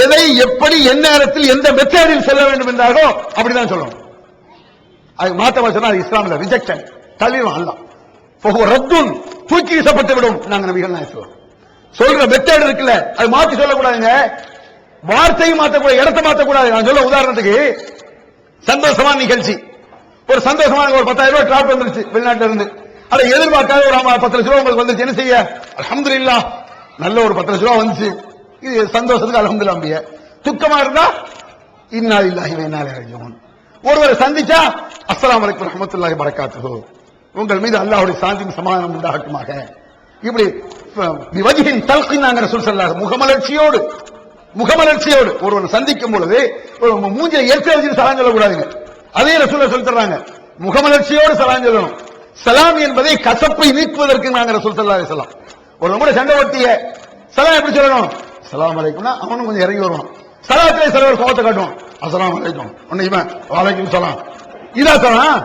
எதை எப்படி எந்த நேரத்தில் எந்த மெத்தடில் சொல்ல வேண்டும் என்றாரோ அப்படிதான் சொல்லணும். அது மாத்தமா சொன்னா அது இஸ்லாம்ல ரிஜெக்ஷன், தள்ளிடும். அல்லாஹ் ரத்துன், தூக்கி வீசப்பட்டு விடும். நாங்க நபிகள் நாயகம் சொல்ற மெத்தட் இருக்குல்ல, அது மாத்தி சொல்லக்கூடாதுங்க. வார்த்தையும் மாத்தக்கூடாது, இடத்தை மாத்தக்கூடாது. நான் சொல்ல உதாரணத்துக்கு, சந்தோஷமான நிகழ்ச்சி, ஒரு சந்தோஷமான ஒரு 10,000 ரூபாய் டிராப் வந்துருச்சு வெளிநாட்டுல இருந்து. அதை எதிர்பார்க்காத ஒரு 10 லட்சம் ரூபாய் உங்களுக்கு வந்துருச்சு. என்ன செய்ய? அல்ஹம்துலில்லாஹ், நல்ல ஒரு 10 லட்சம் ரூபாய் வந்துச்சு. இது சந்தோஷத்துக்கு அல்ஹம்துலில்லாஹ் அம்பிய. துக்கமா இருந்தா இன்னா லில்லாஹி வ இன்னா இலைஹி ராஜிஊன். ஒருவரை சந்திச்சா அஸ்ஸலாமு அலைக்கும் வரஹ்மத்துல்லாஹி வ பரக்காத்துஹு, உங்கள் மீது அல்லாஹ்வுடைய சாந்தியும் சமாதானம் உண்டாகட்டுமாக. இப்படி விவஜின் தல்கினாங்க ரசூல் ஸல்லல்லாஹு அலைஹி முகமலர்ச்சியோடு ஒருவரை சந்திக்கும் பொழுது மூஞ்சில ஏற்ற வச்சு சலாம் சொல்லக்கூடாதுங்க. அதே ரசூல் சொல்லி தர்றாங்க, முகமலர்ச்சியோடு சலாம் சொல்லணும். சலாம் என்பதை கசப்பை நீக்குவதற்கு நாங்க ரசூல் ஸல்லல்லாஹு அலைஹி வஸல்லம். ஒரு நம்ம சண்டை ஒட்டிய சலாம் எப்படி சொல்லணும்? சலாம் அலைக்கும்னா அவனும் கொஞ்சம் இறங்கி வருவான். சலாத்திலே சிலவர் கோபத்தை காட்டுவான், அஸ்ஸலாமு அலைக்கும், உன்னை இவன் வலைக்கும் சலாம், இதா சலாம்.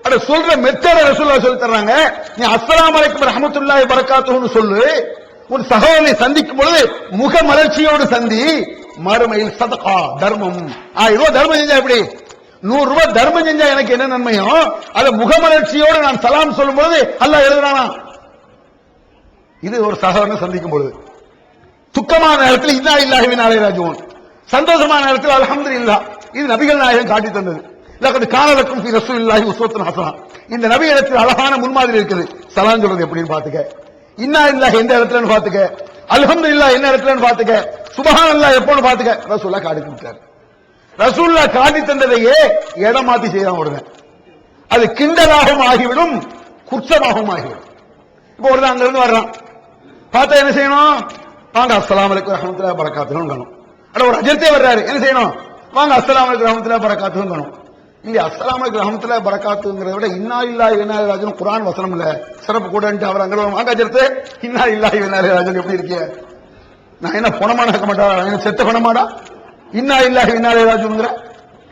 அட சொல்ற மெத்தட ரசூலுல்லாஹ் சொல்லி தர்றாங்க. நீ அஸ்ஸலாமு அலைக்கும் ரஹ்மத்துல்லாஹி பரக்காத்துஹுன்னு சொல்லு. உன் சகோதரனை சந்திக்கும் பொழுது முகமலர்ச்சியோடு சந்தி. மறுமையில் சதகா, தர்மம், 1000 ரூபாய் தர்மம் செஞ்சா எப்படி? 100 ரூபாய் தர்மம் செஞ்சா எனக்கு என்ன நன்மையோ அது முகமலர்ச்சியோடு நான் சலாம் சொல்லும் பொழுது அல்லாஹ் எழுதுறானா. இது ஒரு சகோதரனை சந்திக்கும் பொழுது. துக்கமான நேரத்தில் இன்னா லில்லாஹி வ இன்னா இலைஹி ராஜிஊன், சந்தோஷமான நேரத்தில் அல்ஹம்துலில்லாஹ். இது நபிகள் நாயகம் காட்டி தந்தது. லகத் கான லக்கும் ஃபீ ரசூலில்லாஹி உஸ்வத்துன் ஹஸனா. இந்த நபி இடத்தில் அழகான முன்மாதிரி இருக்குது. சலாம் சொல்றது எப்படின்னு பாத்துக்க, இன்னா லில்லாஹி எந்த இடத்துலன்னு பாத்துக்க, அல்ஹம்துலில்லாஹ் என்ன இடத்துலன்னு பாத்துக்க, சுப்ஹானல்லாஹ் எப்போன்னு பாத்துக்க. ரசூலுல்லாஹ் காட்டி கொடுத்தார். ரசூலுல்லாஹ் காட்டி தந்ததையே இடம் மாத்தி செய்யலாம் உடனே. அது கிண்டலாகவும் ஆகிவிடும், குற்றமாகவும் ஆகிவிடும். இப்போ ஒரு அங்க இருந்து வர்றான், பார்த்தா என்ன செய்யணும்? வாங்க அஸ்ஸலாமு அலைக்கும் வரஹ்மத்துல்லாஹி வ பரக்காத்துஹு. அட ஒரு அஜர்த்தே வர்றாரு, என்ன செய்யணும்? வாங்க அஸ்ஸலாமு அலைக்கும் வரஹ்மத்துல்லாஹி வ பரக்காத்துஹு. இல்ல அஸ்ஸலாமு அலைக்கும் வரஹ்மத்துல்லாஹி வ பரக்காத்துஹுங்கறத விட இன்னா லில்லாஹி வ இன்னா இலைஹி ராஜிஊன் குர்ஆன் வசனம் இல்ல, சிறப்பு கூடன்ட்டு அவர் அங்க வாங்க அஜர்த்தே, இன்னா லில்லாஹி வ இன்னா இலைஹி ராஜிஊன் எப்படி இருக்கீங்க? நான் என்ன பணமான இருக்க மாட்டா, என்ன செத்த பணமாடா? இன்னா லில்லாஹி வ இன்னா இலைஹி ராஜிஊன்ங்கற.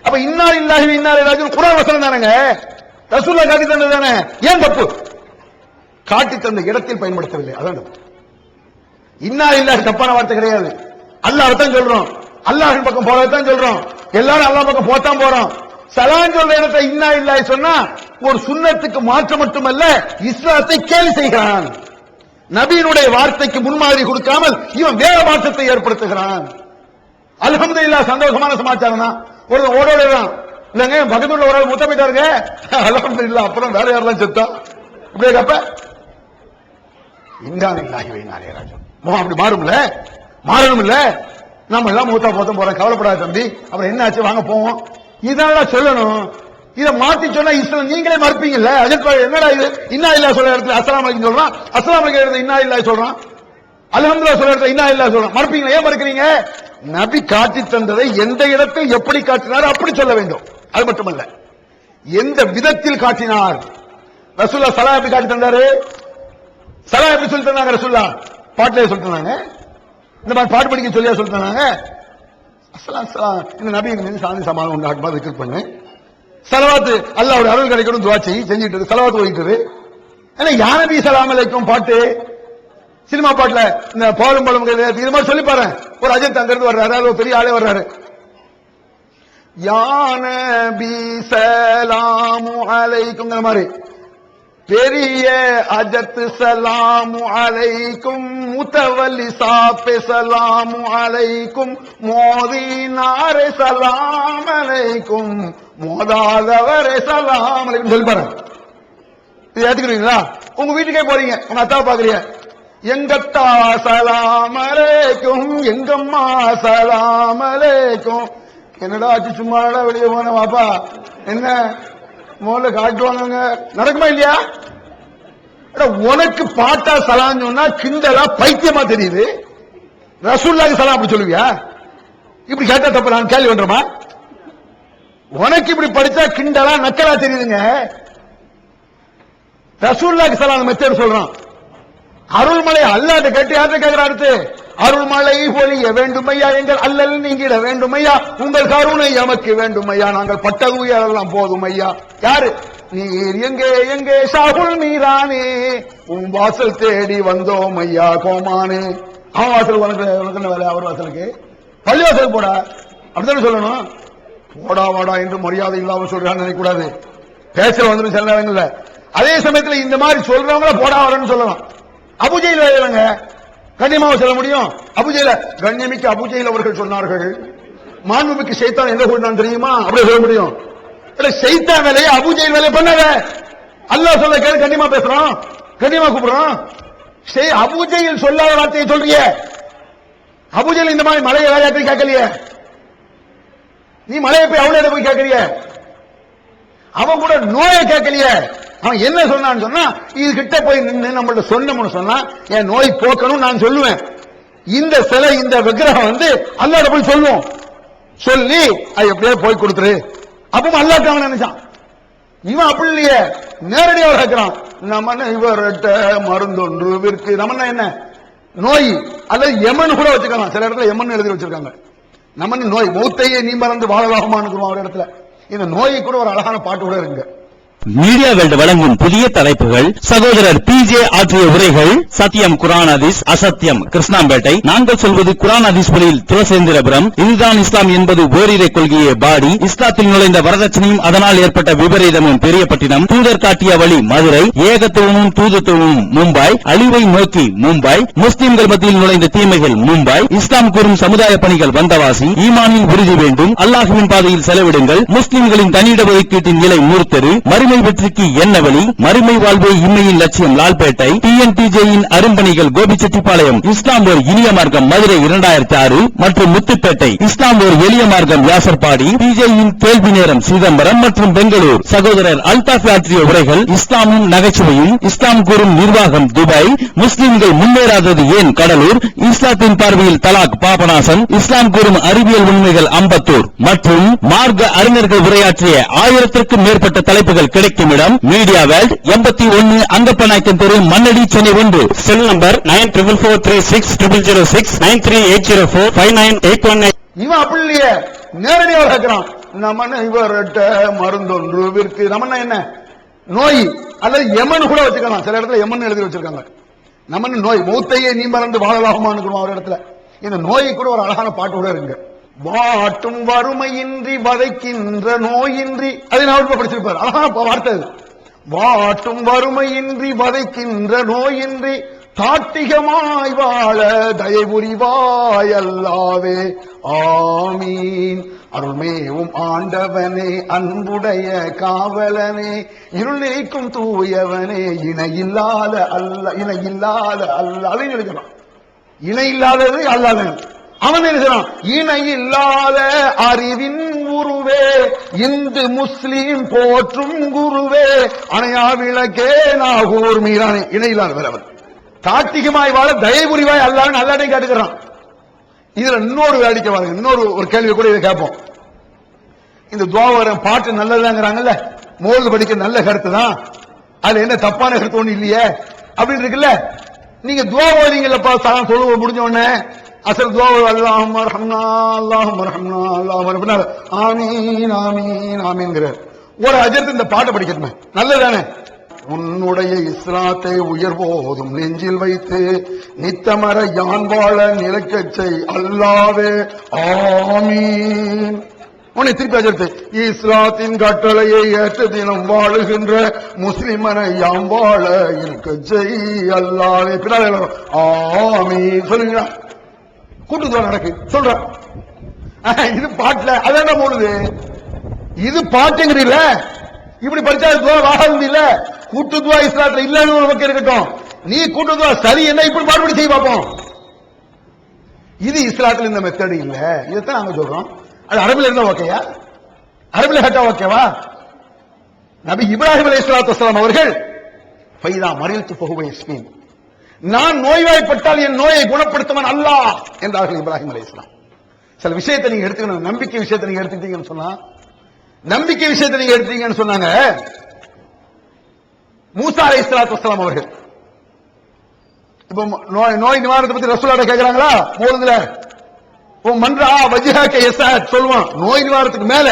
அப்ப இன்னா லில்லாஹி வ இன்னா இலைஹி ராஜிஊன் குர்ஆன் வசனம் தானங்க, ரசூலுல்லாஹ் காட்டி தந்தது தானே. ஏன் தப்பு? காட்டி தந்த இடத்தில் பயன்படுத்தவில்லை, அதான் தப்பு. இன்னா லில்லாஹி தப்பான வார்த்தை கிடையாது. அல்லாஹ் தான் சொல்றோம், அல்லாஹ்வின் பக்கம் போறதான் சொல்றோம். எல்லாரும் அல்லாஹ் பக்கம் போத்தான் போறோம். சலாம் சொல்ற இடத்தை இன்னா லில்லாஹி சொன்னா ஒரு சுன்னத்துக்கு மாற்றம் மட்டுமல்ல, இஸ்லாத்தை கேலி செய்கிறான். நபியினுடைய வார்த்தைக்கு முன்மாதிரி கொடுக்காமல் இவன் வேற மாற்றத்தை ஏற்படுத்துகிறான். அல்ஹம்துலில்லாஹ் சந்தோஷமான சமாச்சாரம் தான். ஒரு ஓடோடுறான் இல்லங்க, பக்கத்துல ஒரு ஆள் முத்த போயிட்டாருங்க, அல்ஹம்துலில்லாஹ். அப்புறம் வேற யாரெல்லாம் செத்தா இப்படியே கப்ப இன்னா லில்லாஹி வ இன்னா இலைஹி ராஜிஊன். முகம் அப்படி மாறும்ல, மாறணும் இல்ல. நம்ம எல்லாம் மூத்தா போத்தம் போறோம், கவலைப்படாத தம்பி. அப்புறம் என்ன ஆச்சு, வாங்க போவோம். இதெல்லாம் சொல்லணும். இதை மாத்தி சொன்னா இஸ்லாம் நீங்களே மறுப்பீங்கல்ல. அதுக்கு என்னடா இது? இன்னா லில்லாஹி சொல்ற இடத்துல அஸ்ஸலாமு அலைக்கும் சொல்றான், அஸ்ஸலாமு அலைக்கும் இடத்துல இன்னா லில்லாஹி சொல்றான், அல்ஹம்துலில்லாஹ் சொல்ற இடத்துல இன்னா லில்லாஹி சொல்றான். மறுப்பீங்களா? ஏன் மறுக்கிறீங்க? நபி காட்டி தந்ததை எந்த இடத்தில் எப்படி காட்டினார் அப்படி சொல்ல வேண்டும். அது மட்டுமல்ல, எந்த விதத்தில் காட்டினார். ரசூலுல்லாஹ் ஸலா எப்படி காட்டி தந்தாரு? சலாம் எப்படி சொல்லி தந்தாங்க? ரசூலுல்லாஹ் பாட்டிலே சொல்லி தந்தாங்க. இந்த மாதிரி பாட்டு படிக்க சொல்லியா சொல்லி தந்தாங்க? இந்த நபி மீது சாந்தி சமாதானம் உண்டாகுமா விக்கர் பண்ணு, சலவாத்து அல்லாஹ்வுடைய அருள் கிடைக்கணும் துஆ செஞ்சிட்டு சலவாத்து ஓடிட்டு. ஏன்னா யா நபி ஸலாம் அலைக்கும் பாட்டு சினிமா பாட்டுல இந்த போலும் பழம் இது மாதிரி சொல்லி பாரு. ஒரு அஜித் அங்க இருந்து வர்றாரு, ஒரு பெரிய ஆளே வர்றாரு, யா நபி ஸலாமு அலைக்கும்ங்கிற மாதிரி பெரிய அஜத் சலாமு அலைக்கும், முத்தவல்லி சாப்பே சலாமு அலைக்கும், மோதினாரே சலாம் அலைக்கும், மோதாதவரே சலாம் அலைக்கும் சொல்லி பாருங்க. இது ஏத்துக்கிறீங்களா? உங்க வீட்டுக்கே போறீங்க, உங்க அத்தா பாக்குறீங்க, எங்கத்தா சலாம் அலைக்கும், எங்கம்மா சலாம் அலைக்கும். என்னடா ஆச்சு, சும்மாடா வெளியே போன வாப்பா, என்ன முதல்ல காட்டுவாங்க, நடக்குமா இல்லையா? உனக்கு பாட்டா சலாம் சொன்னா கிண்டலா பைத்தியமா தெரியுது. ரசூலுல்லாஹி சலாம் அப்படி சொல்லுவியா? இப்படி கேட்டா தப்பு. நான் கேள்வி பண்றோமா? உனக்கு இப்படி படிச்சா கிண்டலா நக்கலா தெரியுதுங்க. ரசூலுல்லாஹி ஸல்லல்லாஹு அலைஹி மெத்தட் சொல்றான். அருள்மலை அல்லாஹ்ட்ட கேட்டு யார்ட்ட கேக்குறாரு? அடுத்து அருள்மலை பொழிய வேண்டுமையா, எங்கள் அல்லல் நீங்கிட வேண்டுமையா, உங்கள் கருணை எமக்கு வேண்டுமையா, நாங்கள் பட்டகுயரெல்லாம் போதும் ஐயா. யாரு? நீர் எங்கே எங்கே ஷாகுல் மீரானே, உன் வாசல் தேடி வந்தோம் ஐயா கோமானே. அவன் வாசல் உனக்கு வேலை, அவர் வாசலுக்கு பள்ளிவாசல் போடா அப்படித்தானே சொல்லணும். போடா வாடா என்று மரியாதை இல்லாம சொல்றான்னு நினைக்கூடாது. பேச வந்து சில நேரங்கள்ல அதே சமயத்தில் இந்த மாதிரி சொல்றவங்கள போடா வாடன்னு சொல்லலாம். அபூஜைல் வேலைங்க கண்ணியமாக சொல்ல முடியும். அபூஜைல கண்ணியமிக்க அபூஜைல் அவர்கள் சொன்னார்கள், மாண்புமிக்க ஷைத்தான் என்ன சொல்றான் தெரியுமா? அப்படியே சொல்ல முடியும். ஷைத்தான் வேலையை அபூஜைல் வேலையை பண்ணாத. அல்லாஹ் சொல்ல கேளு, கண்ணியமா பேசுறோம், கண்ணியமா கூப்பிடுறோம். அபூஜைல் சொல்லாத வார்த்தையை சொல்றிய. அபூஜைல் இந்த மாதிரி மலையை வேலையாற்றி கேட்கலையே, நீ மலையை போய் அவளை போய் கேட்கறிய. அவன் கூட நோயை கேட்கலையே. அவன் என்ன சொன்னான்னு சொன்னா, இது கிட்ட போய் நின்று நம்மள்ட்ட சொன்னோம்னு சொன்னா என் நோய் போக்கணும் நான் சொல்லுவேன். இந்த சிலை இந்த விக்கிரகம் வந்து அல்லாஹ்ட்ட போய் சொல்லுவோம், சொல்லி அது எப்படியே போய் கொடுத்துரு. அப்பவும் அல்லாஹ்ட்ட அவன் நினைச்சான். இவன் அப்படி இல்லையே, நேரடியாக கேட்கிறான். நம்ம இவர்கிட்ட மருந்தொன்று விற்கு, நம்ம என்ன நோய் அல்லது எமன் கூட வச்சுக்கலாம். சில இடத்துல எமன் எழுதி வச்சிருக்காங்க. நம்ம நோய் மௌத்தையே நீ மறந்து வாழலாகுமான்னு ஒரு இடத்துல இந்த நோயை கூட ஒரு அழகான பாட்டு கூட இருக்கு. மீடியா வேல்டு வழங்கும் புதிய தலைப்புகள். சகோதரர் பிஜே ஆற்றிய உரைகள். சத்தியம் குர்ஆன் ஹதீஸ், அசத்தியம் கிருஷ்ணாம்பேட்டை. நாங்கள் சொல்வது குர்ஆன் ஹதீஸ் வழியில் துளசேந்திரபுரம். இதுதான் இஸ்லாம் என்பது ஓரிரை கொள்கையை பாடி. இஸ்லாத்தில் நுழைந்த வரதட்சணையும் அதனால் ஏற்பட்ட விபரீதமும் பெரியப்பட்டினம். தூதர் காட்டிய வழி மதுரை. ஏகத்துவமும் தூதத்துவமும் மும்பாய். அழிவை நோக்கி மும்பாய். முஸ்லிம்கள் மத்தியில் நுழைந்த தீமைகள் மும்பாய். இஸ்லாம் கூறும் சமுதாய பணிகள் வந்தவாசி. ஈமானில் உறுதி வேண்டும், அல்லாஹ்வின் பாதையில் செலவிடுங்கள். முஸ்லிம்களின் தனியிட ஒதுக்கீட்டின் நிலை மூர்த்தரு. மறுமை வெற்றிக்கு என்ன வழி? மறுமை வாழ்வே இம்மையின் லட்சியம் லால்பேட்டை. டிஎன்டிஜேயின் அரும்பணிகள் கோபிச்செட்டிப்பாளையம். இஸ்லாம் ஒரு இனிய மார்க்கம் மதுரை 2006 மற்றும் முத்துப்பேட்டை. இஸ்லாம் ஒரு எளிய மார்க்கம் யாசர்பாடி. டிஜேயின் கேள்வி நேரம் சிதம்பரம் மற்றும் பெங்களூர். சகோதரர் அல்தாஃப் ஆற்றிய உரைகள். இஸ்லாமும் நகைச்சுவையும். இஸ்லாம் கூறும் நிர்வாகம் துபாய். முஸ்லிம்கள் முன்னேறாதது ஏன் கடலூர். இஸ்லாத்தின் பார்வையில் தலாக் பாபநாசம். இஸ்லாம் கூறும் அறிவியல் உண்மைகள் அம்பத்தூர் மற்றும் மார்க்க அறிஞர்கள் உரையாற்றிய 1000க்கும் மேற்பட்ட தலைப்புகள் கிடைக்கும் இடம் மீடியா வேல்ட் 81 அங்கப்பநாயக்கன் தெரு மண்ணடி சென்னை 1. Cell number 94436006 9380459818. இவன் அப்படி இல்லையே, நேரடியாக கேட்கிறான். நம்ம இவர்கிட்ட மருந்தொன்று விற்கு, நம்ம என்ன நோய் அல்லது எமன் கூட வச்சுக்கலாம். சில இடத்துல எமன் எழுதி வச்சிருக்காங்க. நம்ம நோய் மௌத்தையே நீ மறந்து வாழலாகுமான்னு ஒரு இடத்துல இந்த நோயை கூட ஒரு அழகான பாட்டு கூட இருக்கு. வாட்டும் வறுமையின்றி வதைக்கின்ற நோயின்றி, அதை நான் படிச்சிருப்பார். அழகான வார்த்தை. வாட்டும் வறுமையின்றி வதைக்கின்ற நோயின்றி தாட்டிகமாய் வாழ தயவுரிவாய் அல்லாவே ஆமீன். அருள்மேவும் ஆண்டவனே, அன்புடைய காவலனே, இருள் நீக்கும் தூயவனே, இணையில்லாத அல்ல, இணையில்லாத அல்ல. அதையும் எழுதலாம். இணையில்லாதது அல்லாத. அவன் எழுதுறான், இணையில்லாத அறிவின் உருவே, இந்து முஸ்லீம் போற்றும் குருவே, அணையா விளக்கே நாகூர் மீரானே. இணையில்லாத வேறவன் கார்த்திகமாய் வாழ தயவுரிவாய் அல்லான்னு அல்லாடையும் கேட்டுக்கிறான். இதுல இன்னொரு வேடிக்கை பாருங்க, இன்னொரு ஒரு கேள்வி கூட இதை கேட்போம். இந்த துவாவரம் பாட்டு நல்லதுங்கிறாங்கல்ல, மோது படிக்க நல்ல கருத்து தான், அதுல என்ன தப்பான கருத்து ஒண்ணு இல்லையே அப்படின்னு இருக்குல்ல. நீங்க துவா ஓதிங்கல்லப்பா, சொல்லுவ முடிஞ்ச உடனே அசல் துவா அல்லாஹும்ம ரஹ்மனா அல்லாஹும்ம ரஹ்மனா அல்லாஹும்ம ஆமீன் ஆமீன் ஆமீன்ங்கறார். ஒரு அஜர்த்து இந்த பாட்டை படிக்கணுமே, நல்லதானே? உன்னுடைய இஸ்லாத்தை உயர்வோதும் நெஞ்சில் வைத்து நித்தமர யான் வாழ நிலைக்கச் செய் அல்லாவே ஆமீன். உன்னை திருப்பி அஜர்த்து, இஸ்லாத்தின் கட்டளையை ஏற்ற தினம் வாழுகின்ற முஸ்லிமனை யாம் வாழ இருக்கச் செய் அல்லாவே. பின்னால ஆமீன் சொல்லுங்க. கூட்டுதுவா நடக்கு சொல்ற. இது பாட்டுல அதான் போடுது. இது பாட்டுங்கிறீல்ல, இப்படி படிச்சா துவா வாகாது இல்ல. கூட்டுதுவா இஸ்லாத்துல இல்லன்னு ஒரு பக்கம் இருக்கட்டும், நீ கூட்டுதுவா சரி என்ன இப்படி பாடுபடி செய்ய பார்ப்போம். இது இஸ்லாத்துல இந்த மெத்தட் இல்ல. இதைத்தான் நாங்க சொல்றோம். அது அரபில இருந்தா ஓகேயா? அரபில கேட்டா ஓகேவா? நபி இப்ராஹிம் அலைஹிஸ்ஸலாத்து வஸ்ஸலாம் அவர்கள் ஃபைதா மரில்து ஃபஹுவ யஸ்மீன், நான் நோய்வாய்ப்பட்டால் என் நோயை குணப்படுத்துவன் அல்லாஹ் என்றார்கள் இப்ராஹிம் அலைஹிஸ்ஸலாம். சில விஷயத்தை நீங்க எடுத்துக்கணும், நம்பிக்கை விஷயத்தை நீங்க எடுத்துக்கிட்டீங்கன்னு சொன்னா, நம்பிக்கை விஷயத்தை நீங்க எடுத்தீங்கன்னு சொன்னாங்க. மூசா அலைஹிஸ்ஸலாத்து வஸ்ஸலாம் அவர்கள் இப்ப நோய் நிவாரணத்தை பத்தி ரசூலுல்லாஹ் கேக்குறாங்களா? மோதுல மன்றா வஜ்ஹக யஸ்அத் சொல்லுவான். நோய் நிவாரணத்துக்கு மேல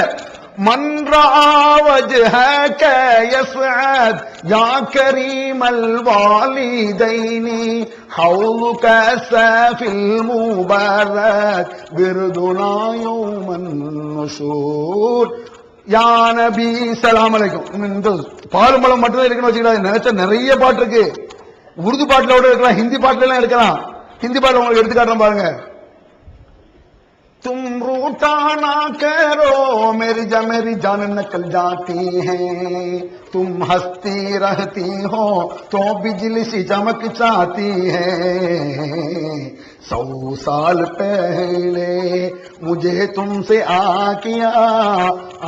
மன்றா வஜ்ஹக யஸ்அத் யா கரீமல் வாலிதைனி ஹவுலுக ஸஃபில் முபாரக் பிர்துனா யௌமன் நுஷூர் யா நபி ஸலாம் அலைக்கும். இந்த பாலுமலம் மட்டும் இருக்குன்னு வச்சுக்கிட்டாங்க. நினைச்ச நிறைய பாட்டு இருக்கு. உருது பாட்டுல கூட இருக்கலாம், ஹிந்தி பாட்டுல எல்லாம் இருக்கலாம். ஹிந்தி பாட்டுல உங்களுக்கு எடுத்து காட்டுறேன் பாருங்க. तुम रूठा ना करो मेरी जान निकल जाती है, तुम हंसती रहती हो तो बिजली सी चमक जाती है, 100 साल पहले मुझे तुमसे किया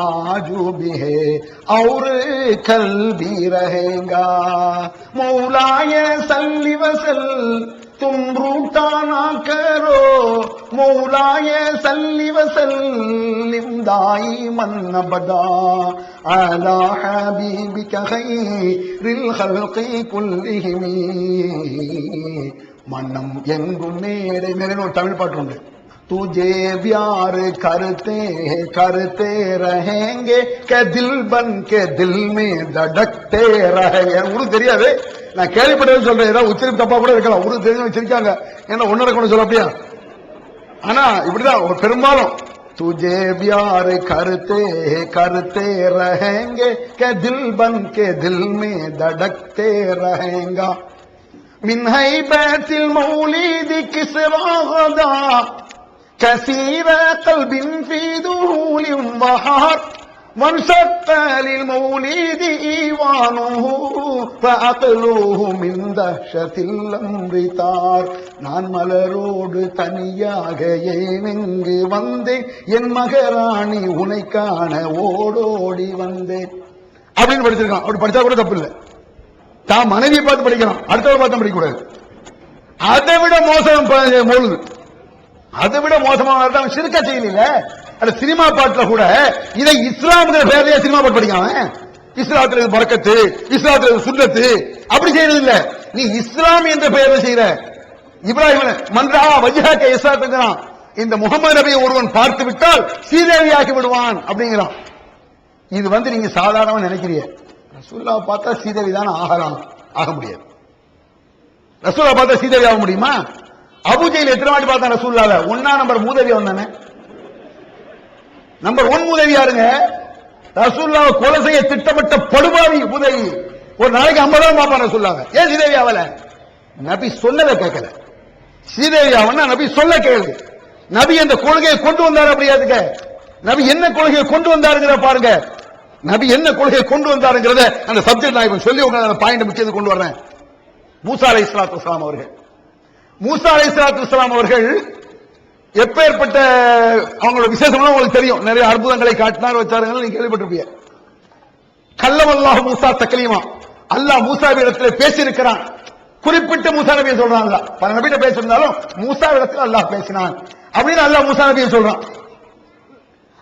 आज भी है और कल भी रहेगा, मौलाए सल्ली वसल तुम रूठा ना करो मौलाए सल्ली वसल्लिम दाइमन अबदा अला हबीबिका खैरिल खल्qi कुल्लिहिम. மன்னம் எங்கும் மேடை மேலே ஒரு தமிழ் பாட்டு உண்டு. तुझे प्यार करते रहेंगे के दिल बन के दिल में धड़कते रहेंगे. உனக்கு தெரியாது, நான் கேள்விப்பட்டது சொல்றேன். ஏதாவது உச்சரிப்பு தப்பா கூட இருக்கலாம். உனக்கு தெரிஞ்சு வச்சிருக்காங்க. ஏன்னா ஒன்னரை கொண்டு சொல்ல அப்படியா? ஆனா இப்படிதான் பெரும்பாலும் तुझे प्यार करते रहेंगे के दिल बन के दिल में धड़कते रहेगा. मिन हैबतिल मौलिद किसरा गदा كثير قلب في ذهول بحر وانشق للمولد إيوانه فأقلوه من دهشة الأمر طار. நான் மலரோடு தனியாக ஏனெங்கு வந்தேன், என் மகராணி உனை காண ஓடோடி வந்தேன் அப்படின்னு படிச்சிருக்கான். அப்படி படிச்சா கூட தப்பு இல்லை. தான் மனைவியை பார்த்து படிக்கலாம், அடுத்தவரை பார்த்து படிக்கக்கூடாது. அதை விட மோசம் மௌலிது, அதை விட மோசமான சிறுக்க செய்யல. அந்த சினிமா பாட்டுல கூட இதை இஸ்லாம்ங்கிற பேர்லயே சினிமா பாட்டு படிக்காம இஸ்லாத்துல பரக்கத்து, இஸ்லாத்துல சுன்னத்து அப்படி செய்யறது இல்ல. நீ இஸ்லாம் என்ற பெயரை செய்யற. இப்ராஹிம் மன்றா வஜ்ஹக யஸ்அத், இந்த முகமது நபியை ஒருவன் பார்த்து விட்டால் சீதேவியாக்கி விடுவான் அப்படிங்கிறான். இது நீங்க சாதாரணமா நினைக்கிறீங்க. ரசூலுல்லாஹ் பார்த்தா சீதேவி தான் ஆக முடியாது. ரசூலுல்லாஹ் பார்த்தா சீதேவி ஆக முடியுமா? அபூஜையில் எத்தனை வாட்டி பார்த்தா ரசூலுல்லாஹ்? 1 நம்பர் மூதேவி வந்தானே. நம்பர் 1 மூதேவி யாருங்க? ரசூலுல்லாஹ் கொலை செய்ய திட்டமிட்ட படுபாவி மூதேவி. ஒரு நாளைக்கு 50 பார்ப்பான் ரசூலுல்லாஹ். ஏன் சீதேவி ஆவல? நபி சொல்லவே கேட்கல. சீதேவி ஆவனா நபி சொல்ல கேளு. நபி அந்த கொள்கையை கொண்டு வந்தார். அப்படியாதுங்க நபி என்ன கொள்கையை கொண்டு வந்தாருங்கிற பாருங்க. நபி என்ன கொள்கையை கொண்டு வந்தாருங்கிறத அந்த சப்ஜெக்ட் நான் இப்ப சொல்லி அந்த பாயிண்ட் முக்கியது கொண்டு வர்றேன். மூசா அலைஹிஸ்ஸலாத்து வஸ்ஸலாம் அவர்கள், மூசா அலைஹிஸ்ஸலாத்து வஸ்ஸலாம் அவர்கள் எப்பேற்பட்ட அவங்களோட விசேஷம் உங்களுக்கு தெரியும். நிறைய அற்புதங்களை காட்டினார், வச்சாருங்க, நீங்க கேள்விப்பட்டிருப்பீங்க. கல்லமல்லாஹு மூசா தக்லீமா, அல்லாஹ் மூசாவிடத்தில் பேசியிருக்கிறான். குறிப்பிட்ட மூசா நபியை சொல்றான். பல நபியிட்ட பேசியிருந்தாலும் மூசாவிடத்தில் அல்லாஹ் பேசினான் அப்படின்னு அல்லாஹ் மூசா நபியை சொல்றான்.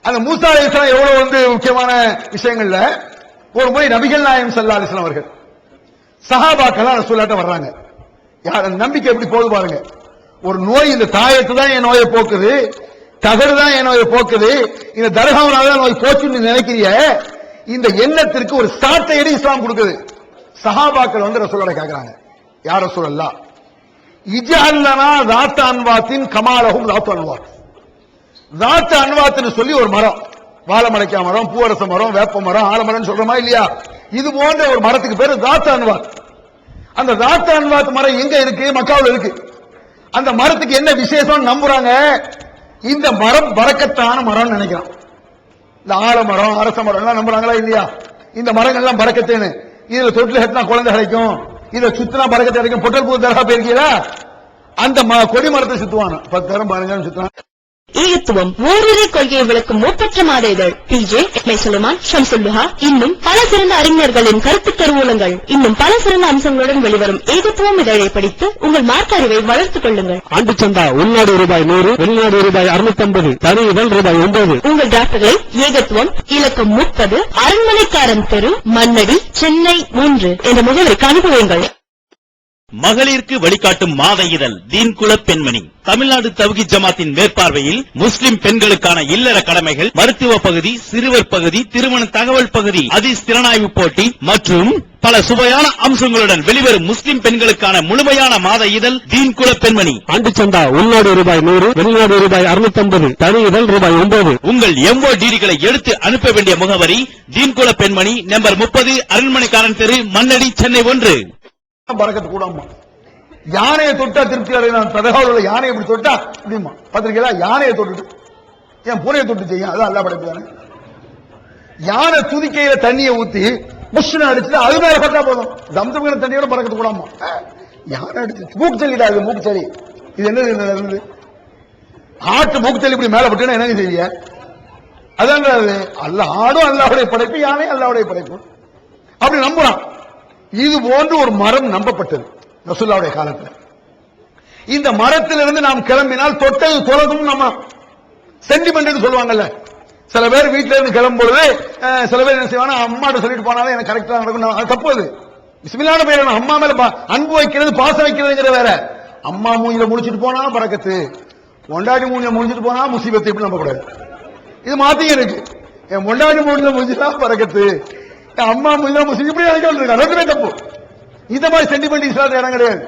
அந்த மூசா அலைஹிஸ்ஸலாம் எவ்வளவு முக்கியமான விஷயங்கள்ல ஒரு முறை நபிகள் நாயகம் ஸல்லல்லாஹு அலைஹி வஸல்லம் அவர்கள் சஹாபாக்கள் ரசூலுல்லாஹ்ட்ட வர்றாங்க. யார் நம்பிக்கை எப்படி போகுது பாருங்க. ஒரு நோய், இந்த தாயத்து தான் என் நோயை போக்குது, தகடு தான் என் நோயை போக்குது, இந்த தர்காவனால தான் நோய் போச்சுன்னு நினைக்கிறிய, இந்த எண்ணத்திற்கு ஒரு சாட்டையடி இஸ்லாம் கொடுக்குது. சஹாபாக்கள் ரசூலுல்லாஹ் கேக்குறாங்க, யார் ரசூலல்லாஹ், இஜ்அல் லனா ذات அன்வாத்தின் கமாலஹும் ذات அன்வாத். ذات அன்வாத்னு சொல்லி ஒரு மரம், வாழைமடைக்கா மரம், பூவரச மரம், வேப்ப மரம், ஆலமரம் சொல்றோமா இல்லையா? இது போன்ற ஒரு மரத்துக்கு பேரு ذات அன்வாத். அந்த ذات அன்வாத் மரம் எங்க இருக்கு? மக்காவுல இருக்கு. அந்த மரத்துக்கு என்ன விசேஷம் நம்புறாங்க? இந்த மரம் பரக்கத்தான மரம் நினைக்கிறான். இந்த ஆலமரம், அரச மரம் எல்லாம் நம்புறாங்களா இல்லையா? இந்த மரங்கள் எல்லாம் பரக்கத்தேன்னு. இதுல தொட்டில கட்டினா குழந்தை கிடைக்கும், இதை சுத்தினா பரக்கத்தை கிடைக்கும். பொட்டல் பூ தரகா போயிருக்கீங்களா? அந்த கொடி மரத்தை சுத்துவான 10 தரம் 15 சுத்துவான். ஏகத்துவம் ஓரிரை கொள்கையை விளக்கும் ஒப்பற்ற மாத இதழ் PJ சுலைமான், ஷம்சுல்லுஹா, இன்னும் பல சிறந்த அறிஞர்களின் கருத்து கருவூலங்கள், இன்னும் பல சிறந்த அம்சங்களுடன் வெளிவரும் ஏகத்துவம் இதழை படித்து உங்கள் மார்க்க அறிவை வளர்த்துக் கொள்ளுங்கள். ஆண்டு சந்தா உள்நாடு ரூபாய் 100, வெளிநாடு ரூபாய் 650, தனி இதழ் ரூபாய் 9. உங்கள் டிராப்ட்களை ஏகத்துவம் இலக்கம் 30 அரண்மனைக்காரன் தெரு, மண்ணடி, சென்னை 3 என்ற முகவரிக்கு அனுப்புவீங்கள். மகளிருக்கு வழிகாட்டும் மாத இதழ் தீன்குல பெண்மணி. தமிழ்நாடு தவ்ஹீத் ஜமாத்தின் மேற்பார்வையில் முஸ்லிம் பெண்களுக்கான இல்லற கடமைகள், மருத்துவ பகுதி, சிறுவர் பகுதி, திருமண தகவல் பகுதி, ஹதீஸ் திறனாய்வு போட்டி மற்றும் பல சுவையான அம்சங்களுடன் வெளிவரும் முஸ்லிம் பெண்களுக்கான முழுமையான மாத இதழ் தீன்குல பெண்மணி. ஆண்டு சந்தா உள்நாடு ரூபாய் 100, வெளிநாடு ரூபாய் 650, தனி இதழ் ரூபாய் 9. உங்கள் MODDகளை எடுத்து அனுப்ப வேண்டிய முகவரி தீன்குல பெண்மணி, நம்பர் 30, அரண்மனைக்காரன் தெரு, மண்ணடி, சென்னை 1. பறக்கத்து கூடாமா. யானையை தொட்டா திருப்தி அடையலாம். ததகாவுல யானை எப்படி தொட்டா அப்படிமா பத்திரிக்கையில யானையை தொட்டுட்டு என் பூனையை தொட்டு செய்யும். அதான் அல்லா படைப்பு தானே. யானை துதிக்கையில தண்ணியை ஊத்தி புஷ்னு அடிச்சுட்டு அது மேல பட்டா போதும். தம்தம்ங்கிற தண்ணியோட பறக்கத்து கூடாமா. யானை அடிச்சு மூக்கு சளிடா. அது மூக்கு சளி. இது என்னது? ஆட்டு மூக்கு சளி இப்படி மேல பட்டுன்னா என்னங்க செய்ய? அதான் அல்ல ஆடும் அல்லாவுடைய படைப்பு, யானை அல்லாவுடைய படைப்பு அப்படி நம்புறான். இது போன்று ஒரு மரம் நம்பப்பட்டது ரசூலுல்லாஹ்வுடைய காலத்தில். இந்த மரத்திலிருந்து நாம் கிளம்பினால் தொட்டது தொலைதும் நம்ம சென்டிமெண்ட் சொல்லுவாங்கல்ல. சில பேர் வீட்டில இருந்து கிளம்பும்போது சில பேர் என்ன செய்வாங்க, அம்மாட்ட சொல்லிட்டு போனாலும் எனக்கு கரெக்டா நடக்கும். அது தப்பு. அது பிஸ்மில்லாஹ்னு பேர் அம்மா மேல அன்பு வைக்கிறது, பாசம் வைக்கிறதுங்கிற வேற. அம்மா மூஞ்சில முடிச்சிட்டு போனா பரக்கத்து, பொண்டாட்டி மூஞ்சில முடிச்சிட்டு போனா முசீபத்து. இப்படி நம்ப கூடாது. இது மாத்திங்க இருக்கு. என் பொண்டாட்டி மூஞ்சில முடிஞ்சுட்டா பரக்கத்து, அம்மா மூஞ்சில முஸ்லிம் இப்படி நினைக்க ரெண்டுமே தப்பு. இந்த மாதிரி சென்டிமெண்ட் இஸ்லாத்துல இடம் கிடையாது.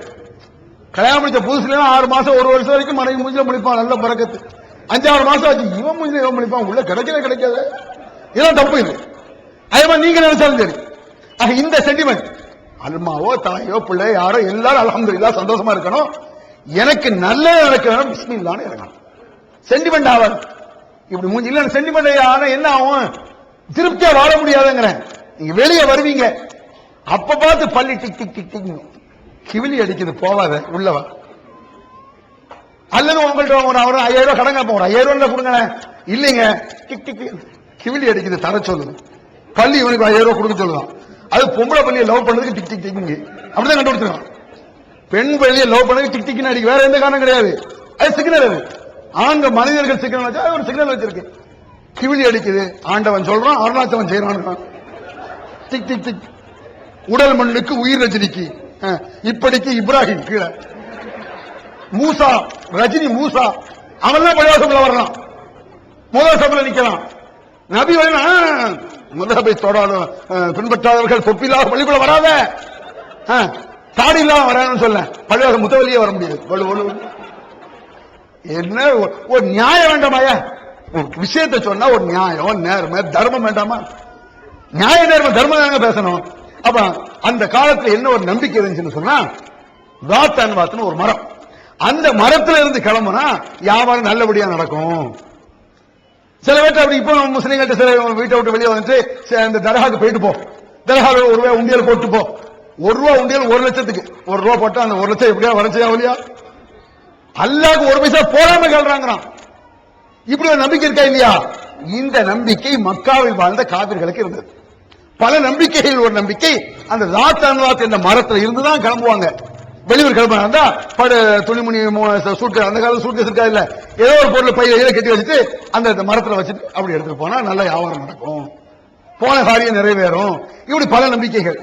கல்யாணம் முடிச்ச புதுசுல 6 மாசம் 1 வருஷம் வரைக்கும் மனைவி மூஞ்சில முடிப்பான், நல்ல பறக்கத்து. 5-6 மாசம் ஆச்சு இவன் மூஞ்சில இவன் முடிப்பான், உள்ள கிடைக்காது. இதெல்லாம் தப்பு. இது அதே மாதிரி நீங்க நினைச்சாலும் சரி. இந்த சென்டிமெண்ட் அம்மாவோ தாயோ பிள்ளை யாரோ எல்லாரும் அல்ஹம்துலில்லாஹ் சந்தோஷமா இருக்கணும், எனக்கு நல்ல நடக்க வேணும், பிஸ்மில்லாஹ்னு இருக்கணும். சென்டிமெண்ட் ஆவாது. இப்படி மூஞ்சி இல்ல சென்டிமெண்ட் ஆனா என்ன ஆகும்? திருப்தியா வாழ முடியாதுங்கிறேன். நீங்க வெளியே வருவீங்க, அப்ப பார்த்து பள்ளி டிக் டிக் டிக் டிக் கிவிலி அடிக்குது, போவாத உள்ளவா. அல்லது உங்கள்ட்ட ஒரு 5000 ரூபாய் கடன் கேட்போம், ஒரு 5000 ரூபாய் கொடுங்க. இல்லைங்க, டிக் டிக் கிவிலி அடிக்குது, தர சொல்லுது. பள்ளி இவனுக்கு 5000 ரூபாய் கொடுக்க சொல்லுதான். அது பொம்பளை பள்ளியை லவ் பண்ணதுக்கு டிக் டிக் டிக் அப்படிதான் கண்டுபிடிச்சிருக்கான். பெண் பள்ளியை லவ் பண்ணதுக்கு டிக் டிக்னு அடிக்க, வேற எந்த காரணம் கிடையாது. அது சிக்னல். அது ஆண்ட மனிதர்கள் சிக்னல் வச்சா ஒரு சிக்னல் வச்சிருக்கு. கிவிலி அடிக்குது, ஆண்டவன் சொல்றான், அருணாச்சலன் செய்யறான். Tick tick tick. உடல் மண்ணுக்கு உயிர் ரஜினிக்கு, இப்படிக்கு இப்ராஹிம் கீழே, மூசா ரஜினி மூசா அவன் பள்ளிவாசல்ல வரலாம், முதல் சபையில் நிக்கலாம். நபி முதலபை தொடாத பின்பற்றாதவர்கள் தொப்பில்லாத பள்ளிக்குள்ள வராத, தாடி இல்லாம வரான்னு சொல்ல, பள்ளிவாசல் முத்தவல்லியே வர முடியாது. என்ன ஒரு நியாயம் வேண்டாமாயா? விஷயத்தை சொன்னா ஒரு நியாயம், நேர்மை, தர்மம் வேண்டாமா? நியாய நேர்மை தர்மம் தாங்க பேசணும். அப்ப அந்த காலத்துல என்ன ஒரு நம்பிக்கை இருந்துச்சுன்னு சொன்னா, வாத்தான்னு ஒரு மரம், அந்த மரத்துல இருந்து கிளம்புனா வியாபாரம் நல்லபடியா நடக்கும். சில பேர் அப்படி இப்போ முஸ்லீம்கிட்ட சில வீட்டை விட்டு வெளியே வந்துட்டு அந்த தர்காவுக்கு போயிட்டு போ, தர்காவில் ₹1 உண்டியல் போட்டு போ. ₹1 உண்டியல் 1 லட்சத்துக்கு ₹1 போட்டா அந்த 1 லட்சம் எப்படியா வரச்சையா இல்லையா? அல்லாஹ்க்கு 1 பைசா போடாம கேள்றாங்கிறான். இப்படி ஒரு நம்பிக்கை இருக்கா இல்லையா? இந்த நம்பிக்கை மக்காவில் வாழ்ந்த காபிர்களுக்கு இருந்தது. பல நம்பிக்கைகள் ஒரு நம்பிக்கை அந்த ராத் என்ற மரத்தில் இருந்துதான் கிளம்புவாங்க. வெளியூர் கிளம்புறாங்க, துணிமணி சூட்டு, அந்த காலம் சூட்கேஸ் இருக்கா இல்ல, ஏதோ ஒரு பொருள் பையில கட்டி வச்சுட்டு அந்த மரத்துல வச்சுட்டு அப்படி எடுத்துட்டு போனா நல்ல வியாபாரம் நடக்கும், போன காரியம் நிறைவேறும். இப்படி பல நம்பிக்கைகள்.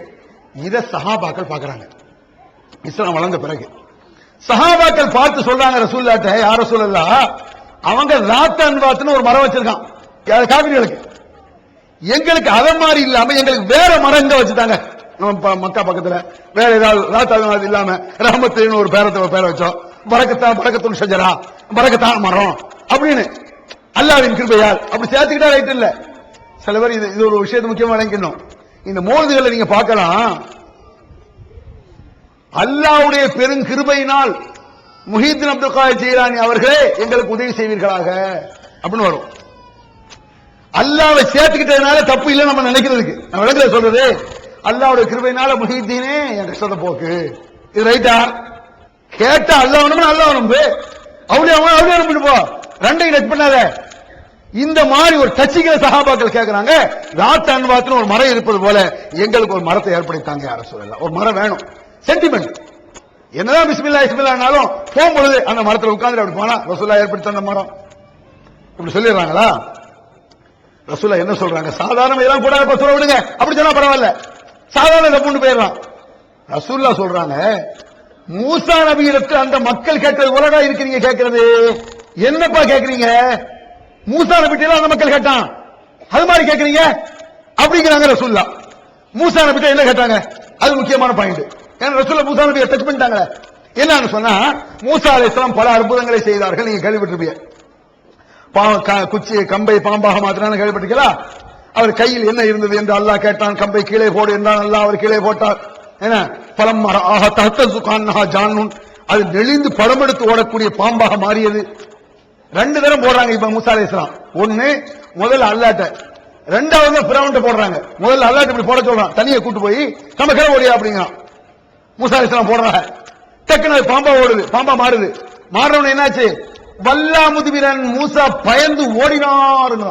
இத சஹாபாக்கள் பாக்குறாங்க. இஸ்லாம் வளர்ந்த பிறகு சஹாபாக்கள் பார்த்து சொல்றாங்க ரசூலுல்லாஹ்ட்ட, யா ரசூலல்லாஹ், அவங்க ராத் ஒரு மரம் வச்சிருக்கான் காபிர்களுக்கு, எங்களுக்கு அத மாதிரி இல்லாம எங்களுக்கு வேற மரங்க வச்சுட்டாங்க. மக்கா பக்கத்துல வேற ஏதாவது ராத் இல்லாம ரஹமத்துன்னு ஒரு பேரை வச்சோம், பரக்கத்துல் ஷஜரா, பரக்கத்தான மரம் அப்படின்னு அல்லாஹ்வின் கிருபையால் அப்படி சேர்த்துக்கிட்டா ரைட் இல்ல. சில பேர் இது ஒரு விஷயத்தை முக்கியமா விளங்கணும். இந்த மோதுகளை நீங்க பார்க்கலாம், அல்லாஹ்வுடைய பெருங்கிருபையினால் முஹித்தீன் அப்துல் காதிர் ஜீலானி அவர்களே எங்களுக்கு உதவி செய்வீர்களாக அப்படின்னு வரும். அல்லாஹ்வை சேர்த்துக்கிட்டதுனால தப்பு இல்லை நம்ம நினைக்கிறதுக்கு. நான் விளக்கல சொல்றது, அல்லாஹ்வுடைய கிருபையினால முஹித்தீனே என் கஷ்டத்தை போக்கு, இது ரைட்டா? கேட்டா அல்லாஹ் வேணுமா? அல்லாஹ் வேணும். அவுளியா அவுளியா நம்பிட்டு போ, ரெண்டையும் டச் பண்ணாத. இந்த மாதிரி ஒரு டச்சிங்கிற சஹாபாக்கள் கேட்கிறாங்க, ராத் அன்வாத்னு ஒரு மரம் இருப்பது போல எங்களுக்கு ஒரு மரத்தை ஏற்படுத்தாங்க யார சொல்லலாம். ஒரு மரம் வேணும், சென்டிமெண்ட். என்னதான் பிஸ்மில்லா இஸ்மில்லானாலும் போகும்பொழுது அந்த மரத்தில் உட்கார்ந்து அப்படி போனா ரசூலுல்லாஹ் ஏற்படுத்த அந்த மரம் இப்படி சொல்லிடுறாங்களா? ரசூலுல்லாஹ் என்ன சொல்றாங்க? சாதாரண இதெல்லாம் கூட சொல்ல விடுங்க, அப்படி சொன்னா பரவாயில்ல, சாதாரண தப்புன்னு போயிடலாம். ரசூலுல்லாஹ் சொல்றாங்க, மூசா நபியிடத்து அந்த மக்கள் கேட்டது போலடா இருக்கிறீங்க கேட்கறது. என்னப்பா கேட்கறீங்க? மூசா நபிட்ட அந்த மக்கள் கேட்டான், அது மாதிரி கேட்கறீங்க அப்படிங்கிறாங்க ரசூலுல்லாஹ். மூசா நபிட்ட என்ன கேட்டாங்க? அது முக்கியமான பாயிண்ட். ஏன்னா ரசூலுல்லாஹ் மூசா நபியை டச் பண்ணிட்டாங்க. என்னன்னு சொன்னா, மூசா அலைஹிஸ்ஸலாம் பல அற்புதங்களை செய்தார்கள். நீங்க கேள்விப்பட்டிருப்பீங்க. குச்சி கம்பை பாம்பாக மாத்திரான கேள்விப்பட்டீங்களா? அவர் கையில் என்ன இருந்தது என்று அல்லாஹ் கேட்டான். கம்பை கீழே போடு என்றான். அல்லாஹ் அவர் கீழே போட்டார். என்ன பலம் ஆக தஹத்தசுகான்ஹா ஜான்னூன், அது நெளிந்து படம் எடுத்து ஓடக்கூடிய பாம்பாக மாறியது. 2 தரம் போடுறாங்க இப்ப மூசா அலைஹிஸ்ஸலாம். ஒண்ணு முதல்ல அல்லாஹ்ட்ட, ரெண்டாவது ஃபிரௌன்ட்ட போடுறாங்க. முதல்ல அல்லாஹ்ட்ட இப்படி போட சொல்றான், தனியை கூட்டு போய் நம்ம கரை ஓடியா அப்படிங்கிறான். மூசா அலைஹிஸ்ஸலாம் போடுறாங்க. டக்குனு பாம்பா ஓடுது, பாம்பா மாறுது. மாறவன என்னாச்சு? வல்லா முதுபிரன் மூசா பயந்து ஓடினாருங்க.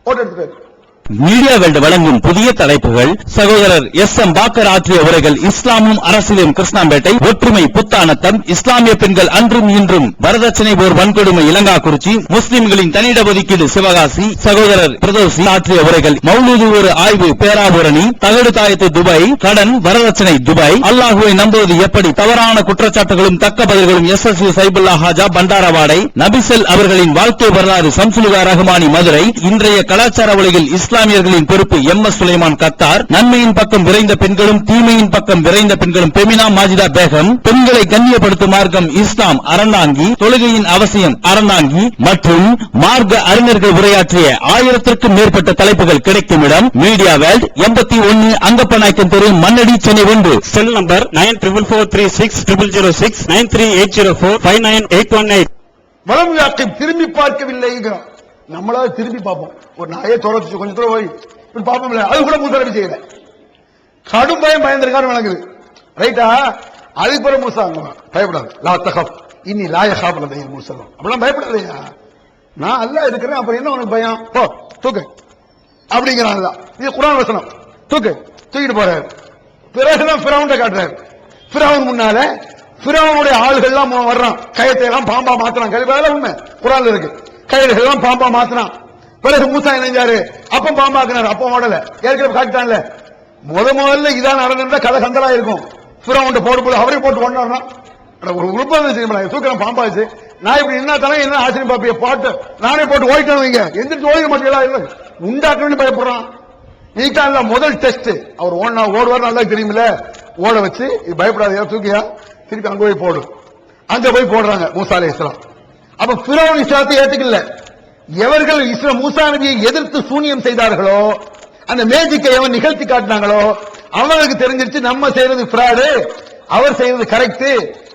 ஓட்ட எடுத்துட்டு மீடியா வேல்டு வழங்கும் புதிய தலைப்புகள். சகோதரர் எஸ்.எம். பாக்கர் ஆற்றிய உரைகள். இஸ்லாமும் அரசியலும் கிருஷ்ணாம்பேட்டை. ஒற்றுமை புத்தானத்தம். இஸ்லாமிய பெண்கள் அன்றும் இன்றும். வரதட்சணை போர் வன்கொடுமை இலங்காக்குறிச்சி. முஸ்லிம்களின் தனியிட ஒதுக்கீடு சிவகாசி. சகோதரர் பிரதோசி ஆற்றிய உரைகள். மௌலூது ஒரு ஆய்வு பேராபூரணி. தகடு தாயத்து துபாய். கடன் வரதட்சணை துபாய். அல்லாஹுவை நம்புவது எப்படி? தவறான குற்றச்சாட்டுகளும் தக்க பதில்களும். எஸ்.எஸ்.யு. சைபுல்லா ஹாஜா பண்டாரவாடை. நபிசல் அவர்களின் வாழ்க்கை வரலாறு. சம்சுலுகா ரஹ்மானி மதுரை. இன்றைய கலாச்சார உலகில் இஸ்லாமியர்களின் பொறுப்பு. எம்.எஸ். சுலைமான் கத்தார். நன்மையின் பக்கம் விரைந்த பெண்களும் தீமையின் பக்கம் விரைந்த பெண்களும். பெமினா மாஜிதா பேகம். பெண்களை கண்ணியப்படுத்தும் மார்க்கம் இஸ்லாம் அறந்தாங்கி. தொழுகையின் அவசியம் அறந்தாங்கி மற்றும் மார்க்க அறிஞர்கள் உரையாற்றிய 1000க்கும் மேற்பட்ட தலைப்புகள் கிடைக்கும் இடம் மீடியா வேல்ட், 81 அங்கப்பநாயக்கன் தெரு, மண்ணடி, சென்னை 1. Cell number 9444360006 9380459818. வலம் யாக்கை திரும்பி பார்க்கவில்லைங்கிறோம். நம்மளாவது திரும்பி பார்ப்போம். ஒரு நாயை துரத்து கொஞ்சம் தூரம் போய் இப்படி பார்ப்போம். அது கூட மூசா நபி செய்யல. கடும் பயம் பயந்திருக்காரு வழங்குது. ரைட்டா? அதுக்கு பிறகு மூசா பயப்படாது. லா தகப் இன்னி லா யஹாப் லதைய மூசா. அப்படிலாம் பயப்படாதயா, நான் அல்லாஹ் இருக்கிறேன், அப்புறம் என்ன உனக்கு பயம்? போ தூக்கு அப்படிங்கிறாங்க. இது குர்ஆன் வசனம். தூக்கிட்டு போறாரு. பிறகுதான் ஃபிரௌன்ட்ட காட்டுறாரு. ஃபிரௌன் முன்னால ஃபிரௌனுடைய ஆளுகள்லாம் வர்றான். கயத்தை எல்லாம் பாம்பா மாத்துறான். கழிப்பாக உண்மை குர்ஆன்ல இருக்கு. கைகள் எல்லாம் பாம்பா மாத்தினான். பிறகு மூசா நினைஞ்சாரு, அப்ப பாம்பாக்குனாரு. அப்ப ஓடல, ஏற்கனவே காட்டிட்டான்ல. முதல்ல இதான் நடந்திருந்தா கதை கந்தலா இருக்கும். ஃபிரௌன்ட்ட போடு அவரே போட்டு கொண்டாடுனா ஒரு உறுப்பு செய்ய தூக்கிற பாம்பாச்சு. நான் இப்படி என்ன தானே என்ன ஆச்சரியம் பாப்பிய பாட்டு நானே போட்டு ஓடிட்டேன். வைங்க எந்திரிச்சு ஓடிக்க மாட்டீங்களா? உண்டாக்கணும்னு பயப்படுறான். நீக்கான்ல முதல் டெஸ்ட். அவர் ஓடுவார் நல்லா தெரியுமில்ல. ஓட வச்சு பயப்படாத, தூக்கியா திருப்பி அங்க போய் போடு. அங்க போய் போடுறாங்க மூசா அலைஹிஸ்ஸலாம். அப்ப ஃபிரௌன் இஸ்லாத்தை ஏத்துக்கல. எவர்கள் மூசா நபியை எதிர்த்து சூனியம் செய்தார்களோ, அந்த மேஜிக்கை எவன் நிகழ்த்தி காட்டினாங்களோ, அவங்களுக்கு தெரிஞ்சிருச்சு நம்ம செய்யறது ஃப்ராடு, அவர் செய்யறது கரெக்ட்.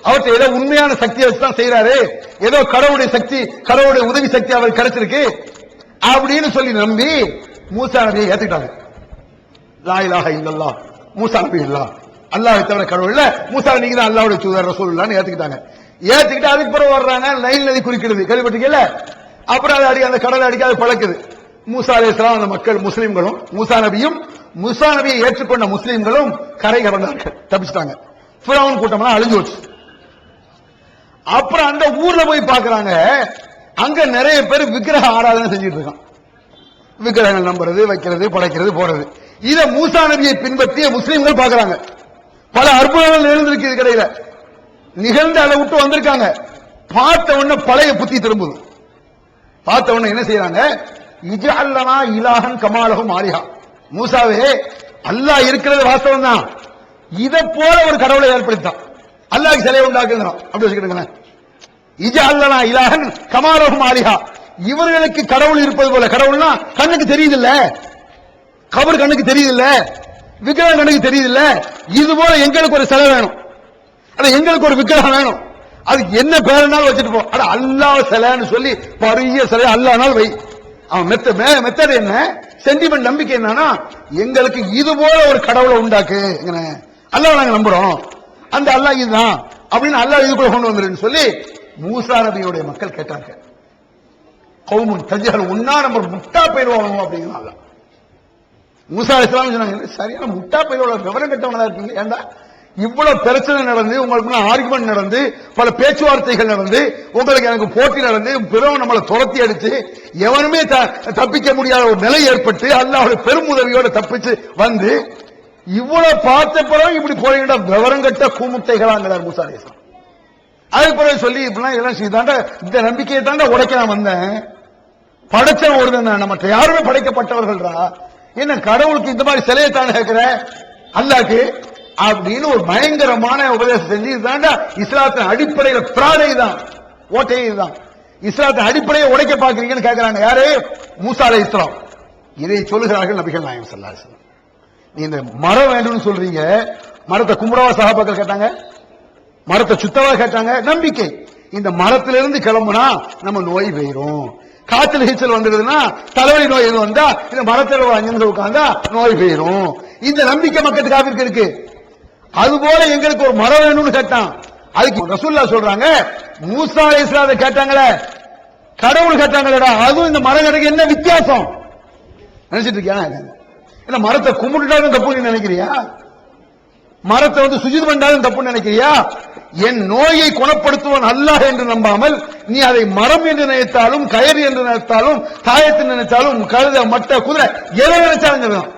அவர்கிட்ட ஏதோ உண்மையான சக்தியை வச்சுதான் செய்யறாரு, ஏதோ கடவுளுடைய சக்தி, கடவுளுடைய உதவி சக்தி அவருக்கு கிடைச்சிருக்கு அப்படின்னு சொல்லி நம்பி மூசா நபியை ஏத்துக்கிட்டாங்க. லா இலாஹ இல்லல்லாஹ் மூசா நபி இல்லா, அல்லாஹ்வை தவிர கடவுள் இல்ல, மூசா நீங்க தான் அல்லாஹ்வுடைய தூதர் ரசூலுல்லாஹ்னு ஏத்துக்கிட்டாங்க. ஏத்துக்கிட்டு அதுக்கு பிறகு வர்றாங்க நைல் நதி குறிக்கிறது கேள்விப்பட்டீங்கல்ல. அப்புறம் அதை அந்த கடலை அடிக்க அது பழக்குது. மூசா அலைஹிஸ்ஸலாம் அந்த மக்கள் முஸ்லிம்களும் மூசா நபியை ஏற்றுக்கொண்ட முஸ்லிம்களும் கரை கடந்தார்கள், தப்பிச்சிட்டாங்க. ஃபிரௌன் கூட்டம்லாம் அழிஞ்சு வச்சு. அப்புறம் அந்த ஊர்ல போய் பாக்குறாங்க, அங்க நிறைய பேர் விக்கிரக ஆராதனை செஞ்சுட்டு இருக்கான். விக்கிரகங்கள் நம்புறது, வைக்கிறது, படைக்கிறது, போறது. இத மூசா நபியை பின்பற்றிய முஸ்லிம்கள் பாக்குறாங்க. பல அற்புதங்கள் நிகழ்ந்திருக்கு இது கடையில. நிகழ்ந்து அதை விட்டு வந்திருக்காங்க. பார்த்த உடனே பழைய புத்தி திரும்புது. பார்த்த உடனே என்ன செய்யறாங்க? இஜஅல்லனா இலாஹன் கமாலஹும் ஆலிஹா. மூசாவே, அல்லாஹ் இருக்கிறது வாஸ்தவம் தான், இத போல ஒரு கடவுளை ஏற்படுத்தான், அல்லாஹ்க்கு சிலை உண்டாக்குங்கிறான். அப்படி வச்சுக்கிட்டுங்க. இஜஅல்லனா இலாஹன் கமாலஹும் ஆலிஹா. இவர்களுக்கு கடவுள் இருப்பது போல, கடவுள்னா கண்ணுக்கு தெரியுது இல்ல, கபர் கண்ணுக்கு தெரியுது இல்ல, விக்கிரகம் கண்ணுக்கு தெரியுது இல்ல, இது போல எங்களுக்கு ஒரு சிலை வேணும், எங்களுக்கு ஒரு விக்கிரகம் வேணும். அதுக்கு என்ன பேருனாலும் வச்சுட்டு போ. அல்லாஹ் சிலைன்னு சொல்லி பெரிய சிலை அல்லாஹ்னால் வை. அவன் மெத்தட் என்ன, சென்டிமெண்ட் நம்பிக்கை என்னன்னா, எங்களுக்கு இது போல ஒரு கடவுளை உண்டாக்கு, அல்லாஹ் நாங்க நம்புறோம், அந்த அல்லாஹ் இதுதான் அப்படின்னு அல்லாஹ் இதுக்குள்ள கொண்டு வந்துருன்னு சொல்லி மூசா நபியுடைய மக்கள் கேட்டாங்க. கௌமுன் தஜ்ஹல், ஒன்னா நம்ம முட்டா போயிடுவாங்க அப்படிங்கிறாங்க. மூசா அலைஹிஸ்ஸலாம் சொன்னாங்க, சரியான முட்டா போயிடுவாங்க, விவரம் கட்டவங்களா இருக்கீங்க. ஏண்டா இவ்வளவு பிரச்சனை நடந்து, உங்களுக்கு ஆர்குமெண்ட் நடந்து, பல பேச்சுவார்த்தைகள் நடந்து, உங்களுக்கு எனக்கு போட்டி நடந்து, பிறகு நம்மளை துரத்தி அடிச்சு எவனுமே தப்பிக்க முடியாத ஒரு நிலை ஏற்பட்டு அல்லாஹ்வுடைய பெரும் உதவியோட தப்பிச்சு வந்து இவ்வளவு பார்த்த பிறகு இப்படி போறீங்கடா விவரம் கட்ட கூமுட்டைகளாங்கிறார் மூசா அலைஹிஸ்ஸலாம். அதுக்கு பிறகு சொல்லி இப்படிலாம் எல்லாம் செய்தாண்ட இந்த நம்பிக்கையை தாண்ட உடைக்க நான் வந்தேன். படைச்சவன் ஒருத்தன், நம்ம யாருமே படைக்கப்பட்டவர்கள்டா, என்ன கடவுளுக்கு இந்த மாதிரி சிலையை தானே கேட்கிற அல்லாஹ்க்கு அப்படின்னு ஒரு பயங்கரமான உபதேசம் செஞ்சு தாண்டா இஸ்லாத்தின் அடிப்படையில் பிராடை தான் ஓட்டையை தான் இஸ்லாத்தின் அடிப்படையை உடைக்க பாக்குறீங்கன்னு கேட்கிறாங்க. யாரு? மூசா அலைஹிஸ்ஸலாம். இதை சொல்லுகிறார்கள் நபிகள் நாயகம் ஸல்லல்லாஹு அலைஹி வஸல்லம். நீ இந்த மரம் வேண்டும்னு சொல்றீங்க, மரத்தை கும்பரவா சஹாபாக்கள் கேட்டாங்க, மரத்தை சுத்தவா கேட்டாங்க. நம்பிக்கை, இந்த மரத்திலிருந்து கிளம்புனா நம்ம நோய் பெயரும். காய்ச்சல் ஹீச்சல் வந்துடுதுன்னா, தலைவலி நோய் எது வந்தா இந்த மரத்தில் அஞ்சு உட்கார்ந்தா நோய் பெயரும். இந்த நம்பிக்கை மக்களுக்கு காவிற்கு இருக்கு. அதுபோல எங்களுக்கு ஒரு மரம் வேணும்னு கேட்டான். அதுக்கு ரசூலுல்லாஹ் சொல்றாங்க, மூசா அலைஹிஸ்ஸலாம் கேட்டாங்களே, கடவுள் கேட்டாங்களேடா, அதுவும் இந்த மரம் எனக்கு என்ன வித்தியாசம் நினைச்சிட்டு இருக்கியா? என்ன மரத்தை கும்பிட்டுட்டாலும் தப்பு நினைக்கிறியா? மரத்தை சுஜூத் பண்ணாலும் தப்பு நினைக்கிறியா? என் நோயை குணப்படுத்துவன் அல்லாஹ் என்று நம்பாமல் நீ அதை மரம் என்று நினைத்தாலும், கயிறு என்று நினைத்தாலும், தாயத்தை நினைத்தாலும், கழுத மட்ட குதிரை எதை நினைச்சாலும்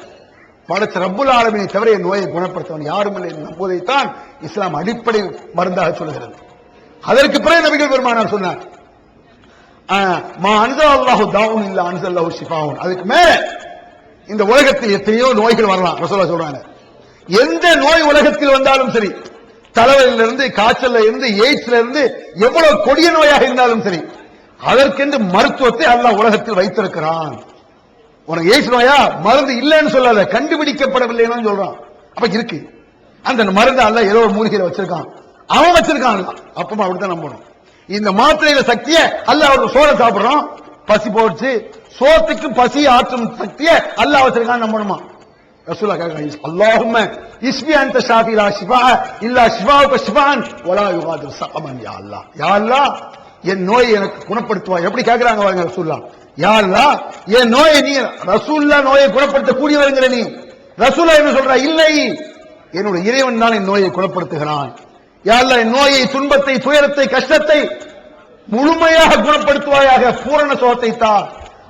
படைச்ச ரப்புல் ஆலமீனை தவிர என் நோயை குணப்படுத்தவன் யாரும் இல்லை என்று நம்புவதைத்தான் இஸ்லாம் அடிப்படை மருந்தாக சொல்லுகிறது. அதற்கு பிறகு நபிகள் பெருமானார் சொன்னார், மா அன்ஸலல்லாஹு தாஉன் இல்லா அன்ஸலல்லாஹு ஷிஃபாஉன். அதுக்கு மேல இந்த உலகத்தில் எத்தனையோ நோய்கள் வரலாம். ரசூலுல்லாஹ் சொல்றாங்க, எந்த நோய் உலகத்தில் வந்தாலும் சரி, தலைவலியில இருந்து, காய்ச்சல்ல இருந்து, எய்ட்ஸ்ல இருந்து, எவ்வளவு கொடிய நோயாக இருந்தாலும் சரி, அதற்கென்று மருத்துவத்தை அல்லாஹ் உலகத்தில் வைத்திருக்கிறான். உனக்கு எய்ட்ஸ் நோயா, மருந்து இல்லைன்னு சொல்லாத, கண்டுபிடிக்கப்படவில்லைன்னு சொல்றான். அப்ப இருக்கு அந்த மருந்து அல்லாஹ் ஏதோ ஒரு மூலிகையில வச்சிருக்கான், அவன் வச்சிருக்கான். அப்பமா அப்படித்தான் நம்பணும். இந்த மாத்திரையில சக்தியை அல்லாஹ் ஒரு சோறை சாப்பிடுறோம், பசி போச்சு, சோத்துக்கு பசி ஆற்றும் சக்தியை அல்லாஹ் வச்சிருக்கான்னு நம்பணுமா? ரசூலுல்லாஹ் கேக்குறாங்க, அல்லாஹும்ம இஸ்மி அன்த ஷாஃபி லா ஷிஃபா இல்லா ஷிஃபாஉக ஷிஃபான் வலா யுகாதிரு ஸகமன். யா அல்லாஹ், யா அல்லாஹ் என் நோயை எனக்கு குணப்படுத்துவாய். எப்படி கேக்குறாங்க பாருங்க ரசூலுல்லாஹ். யா அல்லாஹ் என் நோயை நீ, ரசூலுல்லாஹ் நோயை குணப்படுத்த கூடியவருங்கிற நீ. ரசூலுல்லாஹ் என்ன சொல்றா? இல்லை, என்னுடைய இறைவன் தான் என் நோயை குணப்படுத்துகிறான். யா அல்லாஹ் என் நோயை, துன்பத்தை, துயரத்தை, கஷ்டத்தை முழுமையாக குணப்படுத்துவாயாக, பூரண சுகத்தை தா.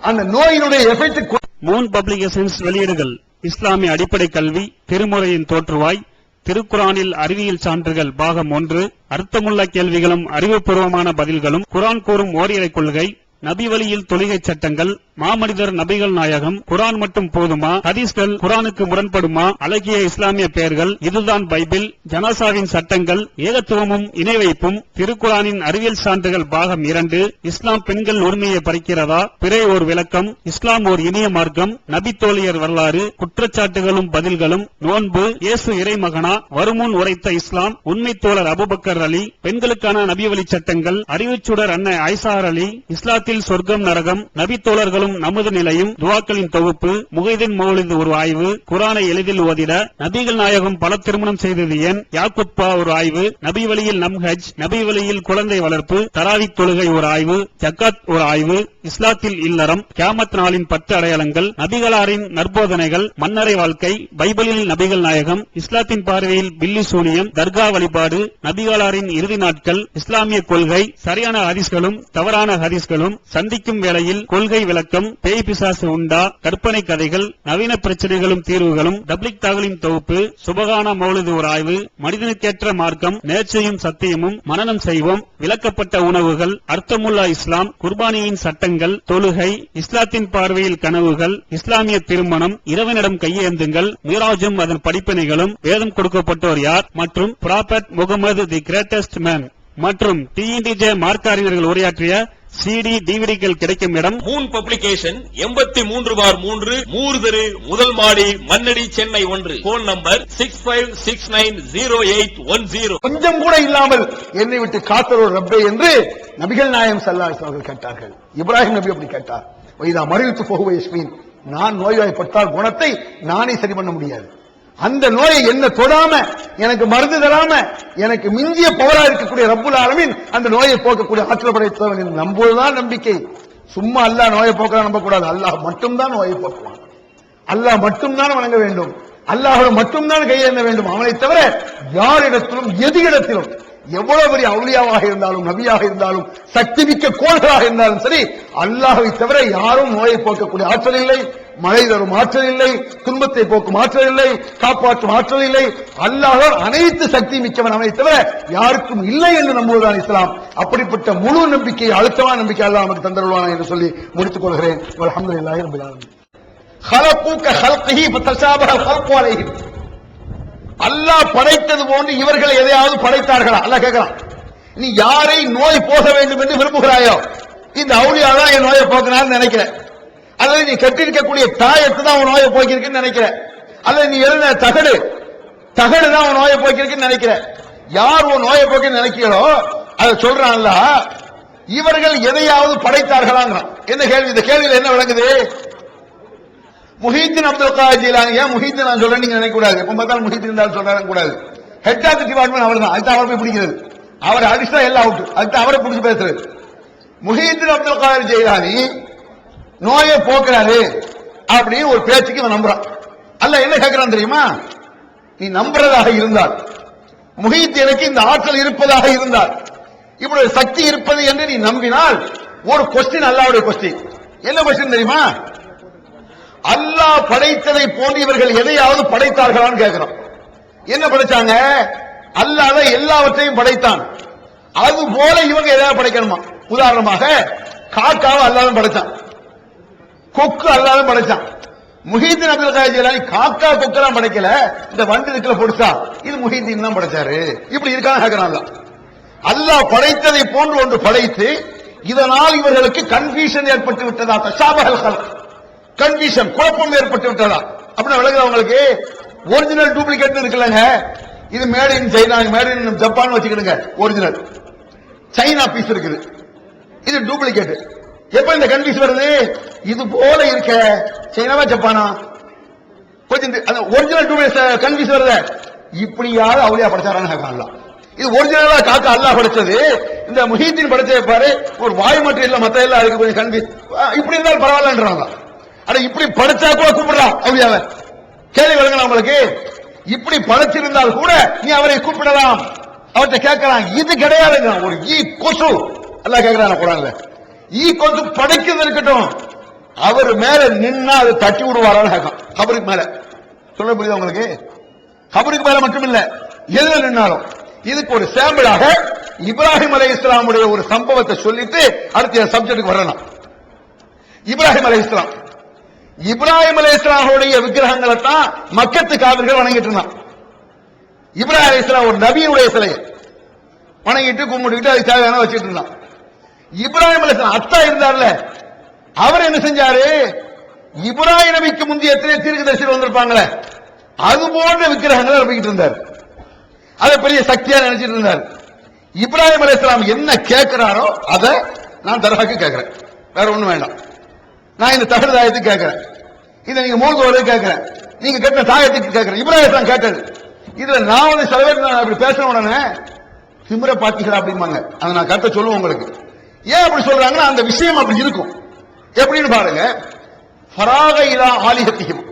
அந்த நோயினுடைய எஃபெக்ட். மூன் பப்ளிகேஷன்ஸ் வெளியீடுகள்: இஸ்லாமிய அடிப்படை கல்வி, திருமுறையின் தோற்றுவாய், திருக்குரானில் அறிவியல் சான்றுகள் பாகம் 1, அர்த்தமுள்ள கேள்விகளும் அறிவுபூர்வமான பதில்களும், குரான் கூறும் ஓரிரை கொள்கை, நபி வழியில் தொழுகை சட்டங்கள், மாமனிதர் நபிகள் நாயகம், குரான் மட்டும் போதுமா, ஹதீஸ்கள் குரானுக்கு முரண்படுமா, அழகிய இஸ்லாமிய பெயர்கள், இதுதான் பைபிள், ஜனாசாவின் சட்டங்கள், ஏகத்துவமும் இணை வைப்பும், திருக்குரானின் அறிவியல் சான்றுகள் பாகம் 2, இஸ்லாம் பெண்கள் உரிமையை பறிக்கிறதா, பிறை ஓர் விளக்கம், இஸ்லாம் ஓர் இனிய மார்க்கம், நபி தோழியர் வரலாறு, குற்றச்சாட்டுகளும் பதில்களும், நோன்பு, இயேசு இறைமகனா, வருமுன் உரைத்த இஸ்லாம், உண்மை தோழர் அபூபக்கர் அலி, பெண்களுக்கான நபி வழி சட்டங்கள், அறிவுச்சுடர் அன்னை ஐசார் அலி, இஸ்லாத்தில் சொர்க்கம் நரகம், நபி தோழர்களும் நமது நிலையும், துவாக்களின் தொகுப்பு, முகைதீன் மௌலித் ஒரு ஆய்வு, குரானை எளிதில் ஓதிட, நபிகள் நாயகம் பல திருமணம் செய்தது ஏன், யாக்குத்பா ஒரு ஆய்வு, நபி வழியில் நம்ஹஜ், நபி வழியில் குழந்தை வளர்ப்பு, தராவிக் தொழுகை ஒரு ஆய்வு, ஜக்காத் ஒரு ஆய்வு, இஸ்லாத்தில் இல்லறம், கியாமத் நாளின் 10 அடையாளங்கள், நபிகளாரின் நற்போதனைகள், மன்னரை வாழ்க்கை, பைபிளில் நபிகள் நாயகம், இஸ்லாத்தின் பார்வையில் பில்லி சூனியம், தர்கா வழிபாடு, நபிகளாரின் இறுதி நாட்கள், இஸ்லாமிய கொள்கை, சரியான ஹதீஸ்களும் தவறான ஹதீஸ்களும், சந்திக்கும் வேளையில் கொள்கை விளக்கம், பேய் பிசாசு உண்டா, கற்பனை கதைகள், நவீன பிரச்சனைகளும் தீர்வுகளும், தப்லிக் தாகலின் தொகுப்பு, சுபகான மௌலிது ஒரு ஆய்வு, மனிதனுக்கேற்ற மார்க்கம், நேர்ச்சையும் சத்தியமும், மனனம் செய்வோம், விளக்கப்பட்ட உணவுகள், அர்த்தமுல்லா இஸ்லாம், குர்பானியின் சட்டங்கள், தொழுகை, இஸ்லாத்தின் பார்வையில் கனவுகள், இஸ்லாமிய திருமணம், இறைவனிடம் கையேந்துங்கள், மிராஜும் அதன் படிப்பினைகளும், வேதம் கொடுக்கப்பட்டோர் யார், மற்றும் prophet Mohammed the greatest man மற்றும் டிஎன்டிஜே மார்க்க அறிஞர்கள் உரையாற்றிய CD டிவிடிகள் கிடைக்கும் இடம் மூன் பப்ளிகேஷன் 83/3 மூர் தெரு, முதல் மாடி, மண்ணடி, சென்னை 1. Phone number 65690810. கொஞ்சம் கூட இல்லாமல் என்னை விட்டு காத்தலோர் ரப்பே என்று நபிகள் நாயகம் ஸல்லல்லாஹு அலைஹி வஸல்லம் கேட்டார்கள். இப்ராஹிம் நபி அப்படி கேட்டார். வைதா மரித்து ஃபஹுவ யஸ்மீன், நான் நோய்வாய்ப்பட்டால் குணத்தை நானே சரி பண்ண முடியாது. அந்த நோயை என்ன தொடாம, எனக்கு மருந்து தராம, எனக்கு மிஞ்சிய பவரா இருக்கக்கூடிய ரப்புல் ஆலமீன் அந்த நோயை போக்கக்கூடிய ஆற்றல் படைத்தவன் என்று நம்புவதுதான் நம்பிக்கை. சும்மா அல்லாஹ் நோயை போக்க நம்ப கூடாது. அல்லாஹ் மட்டும்தான் நோயை போக்குவான். அல்லாஹ் மட்டும்தான் வணங்க வேண்டும். அல்லாஹ்வை மட்டும்தான் கையேந்த வேண்டும். அவனை தவிர யாரிடத்திலும் எது இடத்திலும் எவ்வளவு பெரிய அவுலியாவாக இருந்தாலும் நபியாக இருந்தாலும் சக்தி மிக்க கோள்களாக இருந்தாலும் சரி, அல்லாஹ்வை தவிர யாரும் நோயை போக்கக்கூடிய ஆற்றல் இல்லை, மழை தரும் ஆற்றல் இல்லை, துன்பத்தை போக்கும் ஆற்றல் இல்லை, காப்பாற்றும் ஆற்றல் இல்லை. அல்லாஹ் அனைத்து சக்தி மிக்கவன், அவனை தவிர யாருக்கும் இல்லை என்று நம்புவதுதான் இஸ்லாம். அப்படிப்பட்ட முழு நம்பிக்கை, அழுத்தமான நம்பிக்கை அல்லாஹ் நமக்கு தந்தருள்வானா என்று சொல்லி முடித்துக் கொள்கிறேன். அல்ஹம்துலில்லாஹி ரப்பில் ஆலமீன். خلقوك خلقه فتشابه الخلق عليهم. அல்லாஹ் படைத்தது போன்று இவர்கள் எதையாவது படைத்தார்களா? அல்லாஹ் கேட்கிறான், நீ யாரை நோய் போக வேண்டும் என்று விரும்புகிறாயோ, இந்த அவுலியா தான் என் நோயை போக்கினான்னு நினைக்கிற, அல்லது நீ கட்டிருக்கக்கூடிய தாயத்து தான் உன் நோயை போக்கிருக்குன்னு நினைக்கிற, அல்லது நீ எழுந்த தகடு தான் உன் நோயை போக்கிருக்குன்னு நினைக்கிற. யார் உன் நோயை போக்கின்னு நினைக்கிறோ அதை சொல்றான்ல, இவர்கள் எதையாவது படைத்தார்களாங்கிறான். என்ன கேள்வி? இந்த கேள்வியில் என்ன விளங்குது? முஹீத்தின் அப்துல் காதர் ஜீலானி, ஏன் முஹீத்தின் நான் சொல்றேன் நீங்க நினைக்க கூடாது. எப்ப பார்த்தாலும் முஹீத்தின் இருந்தாலும் சொல்றாங்க கூடாது. ஹெட் ஆஃப் தி டிபார்ட்மெண்ட் அவர் தான். அதுதான் அவர் போய் பிடிக்கிறது. அவர் அடிச்சா எல்லாம் அவுட். அதுதான் அவரை பிடிச்சி பேசுறது. முஹீத்தின் அப்துல் காதர் ஜீலானி நோயை போக்குறாரு அப்படின்னு ஒரு பேச்சுக்கு இவன் நம்புறான். அல்ல என்ன கேட்கிறான் தெரியுமா? நீ நம்புறதாக இருந்தால், முஹீத் எனக்கு இந்த ஆற்றல் இருப்பதாக இருந்தால், இப்படி சக்தி இருப்பது என்று நீ நம்பினால், ஒரு கொஸ்டின் அல்லாஹ்வுடைய கொஸ்டின். என்ன கொஸ்டின் தெரியுமா? அல்லாஹ் படைத்ததை போன்று இவர்கள் எதையாவது படைத்தார்களான்னு கேட்கிறோம். என்ன படைச்சாங்க? அல்லாஹ் எல்லாவற்றையும் படைத்தான், அது போல இவங்க எதாவது படைக்கணுமா? உதாரணமாக காக்காவை அல்லாஹ் படைச்சான், கொக்கு அல்லாஹ் படைச்சான். முஹீத்தின் அப்துல் காதர் ஜீலானி காக்கா கொக்கெல்லாம் படைக்கல, இந்த வண்டு இருக்குல பொடிச்சா இது முஹீத்தின் தான் படைச்சாரு. இப்படி இருக்கான்னு கேட்கிறான். அல்லாஹ் படைத்ததை போன்று ஒன்று படைத்து இதனால் இவர்களுக்கு கன்ஃபியூஷன் ஏற்பட்டு விட்டதா? தஷாபஹல் ஹல்க், கன்ஃபியூஷன், குழப்பம் ஏற்பட்டு விட்டதா? அப்படின்னா விளங்குது உங்களுக்கு? ஒரிஜினல் டூப்ளிகேட் இருக்குல்லங்க, இது made in China, made in Japan வச்சுக்கிடுங்க. ஒரிஜினல் சைனா பீஸ் இருக்குது, இது டூப்ளிகேட். எப்ப இந்த கன்ஃபியூஸ் வருது? இது போல இருக்க சைனாவா ஜப்பானா? கொஞ்சம் ஒரிஜினல் டூப்ளிகேட் கன்ஃபியூஸ் வருது. இப்படியாவது அவுலியா படைச்சாரான்னு கேட்கலாம். இது ஒரிஜினலா காக்க அல்லாஹ் படைச்சது, இந்த முஹீத்தின் படைச்சதை பாரு, ஒரு வாயு மட்டும் இல்ல மத்த எல்லாம் அதுக்கு கொஞ்சம் கன்ஃபியூஸ். இப்படி இருந்தாலும் பரவாயில்லன்றாங்க. அட இப்படி படைச்சா கூட கூப்பிடலாம் அவுலியாவை. கேள்வி விளங்கலாம் உங்களுக்கு? இப்படி படைச்சிருந்தால் கூட நீ அவரை கூப்பிடலாம், அவர்கிட்ட கேட்கலாம். இது கிடையாதுங்க. ஒரு ஈ கொசு அல்லாஹ் கேட்கிறான் குர்ஆன்ல, ஈ கொசு படைக்கிறது இருக்கட்டும், அவர் மேல நின்னா அதை தட்டி விடுவாரான்னு கேட்கும். கபருக்கு மேல சொல்ல புரியுது உங்களுக்கு? கபருக்கு மேல மட்டும் இல்ல, எதுல நின்னாலும். இதுக்கு ஒரு சாம்பிளாக இப்ராஹிம் அலைஹிஸ்ஸலாமுடைய ஒரு சம்பவத்தை சொல்லிட்டு அடுத்த சப்ஜெக்ட்டுக்கு வரணும். இப்ராஹிம் அலைஹிஸ்ஸலாமுடைய விக்கிரகங்களை தான் மக்கத்து காவிர்கள் வணங்கிட்டு இருந்தான். இப்ராஹிம் அலைஹிஸ்ஸலாம் ஒரு நபியுடைய சிலையை வணங்கிட்டு கும்பிட்டுக்கிட்டு அது தேவையான வச்சுட்டு இருந்தான். இப்ராஹிம் அலைஹிஸ்ஸலாம் அத்தா இருந்தார்ல, அவர் என்ன செஞ்சாரு? இப்ராஹிம் நபிக்கு முந்தைய எத்தனை தீர்க்கதரிசிகள் வந்திருப்பாங்களே, அது போன்ற விக்கிரகங்களை நம்பிக்கிட்டு இருந்தார். அதை பெரிய சக்தியா நினைச்சிட்டு இருந்தார். இப்ராஹிம் அலைஹிஸ்ஸலாம் என்ன கேட்கிறாரோ அதை நான் தர்காக்கு கேட்கிறேன், வேற ஒண்ணும் வேண்டாம். நான் இந்த தகடு தாயத்துக்கு கேட்கிறேன், இதை நீங்க மூழ்கு வரது கேட்கிறேன், நீங்க கேட்ட தாயத்துக்கு கேட்கிறேன். இப்ராஹிம் அலைஹிஸ்ஸலாம் கேட்டது. இதுல நான் வந்து சில பேர் நான் அப்படி பேச உடனே திமிர பாத்தீங்களா அப்படிம்பாங்க. அதை நான் கரெக்டா சொல்லுவேன் உங்களுக்கு. ஏன் அப்படி சொல்றாங்கன்னா அந்த விஷயம் அப்படி இருக்கும். எப்படின்னு பாருங்க. ஃபராக இலா ஆலிஹத்திஹிம்,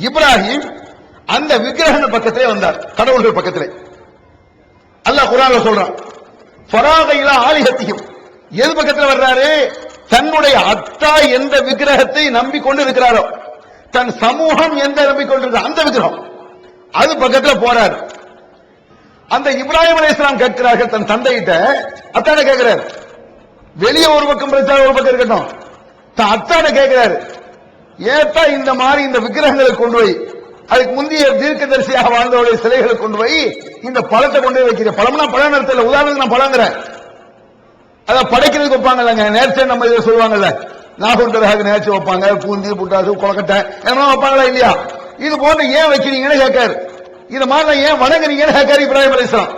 இப்ராஹிம் அந்த விக்கிரகங்கள் பக்கத்திலே வந்தார், கடவுள்கள் பக்கத்திலே. அல்லாஹ் குர்ஆன்ல சொல்றான், ஃபராக இலா ஆலிஹத்திஹிம். எது பக்கத்தில் வர்றாரு? தன்னுடைய அத்தா எந்த விக்கிரகத்தை நம்பிக்கொண்டு இருக்கிறாரோ, தன் சமூகம் எந்த நம்பிக்கொண்டிருக்க அந்த விக்கிரகம், அது பக்கத்தில் போறாரு. அந்த இப்ராஹிம் அலைஹிஸ்ஸலாம் கேட்கிறார்கள் தன் தந்தையிட்ட, அத்தான கேட்கிறார். வெளியே ஒரு பக்கம் பிரச்சாரம் ஒரு பக்கம் இருக்கட்டும், தன் அத்தான கேட்கிறாரு, ஏத்தா இந்த மாதிரி இந்த விக்கிரகங்களை கொண்டு போய், அதுக்கு முந்தைய தீர்க்கதரிசியாக வாழ்ந்தவருடைய சிலைகளை கொண்டு போய் இந்த பழத்தை கொண்டு போய் வைக்கிறேன். பழம்னா பழம் நடத்தல, உதாரணத்துக்கு நான் பழங்கிறேன், அத படைக்கிறதுக்கு வைப்பாங்கல்ல, நேர்ச்சை நம்ம இதை சொல்லுவாங்கல்ல, நாகூர் தர்காக்கு நேர்ச்சி வைப்பாங்க, பூந்தி புட்டாசு கொலக்கட்டை எல்லாம் வைப்பாங்களா இல்லையா? இது போன்று ஏன் வைக்கிறீங்கன்னு கேட்காரு. இது மாதிரி ஏன் வணங்குறீங்கன்னு கேட்காரு இப்ராஹிம் அலைஹிஸ்ஸலாம்.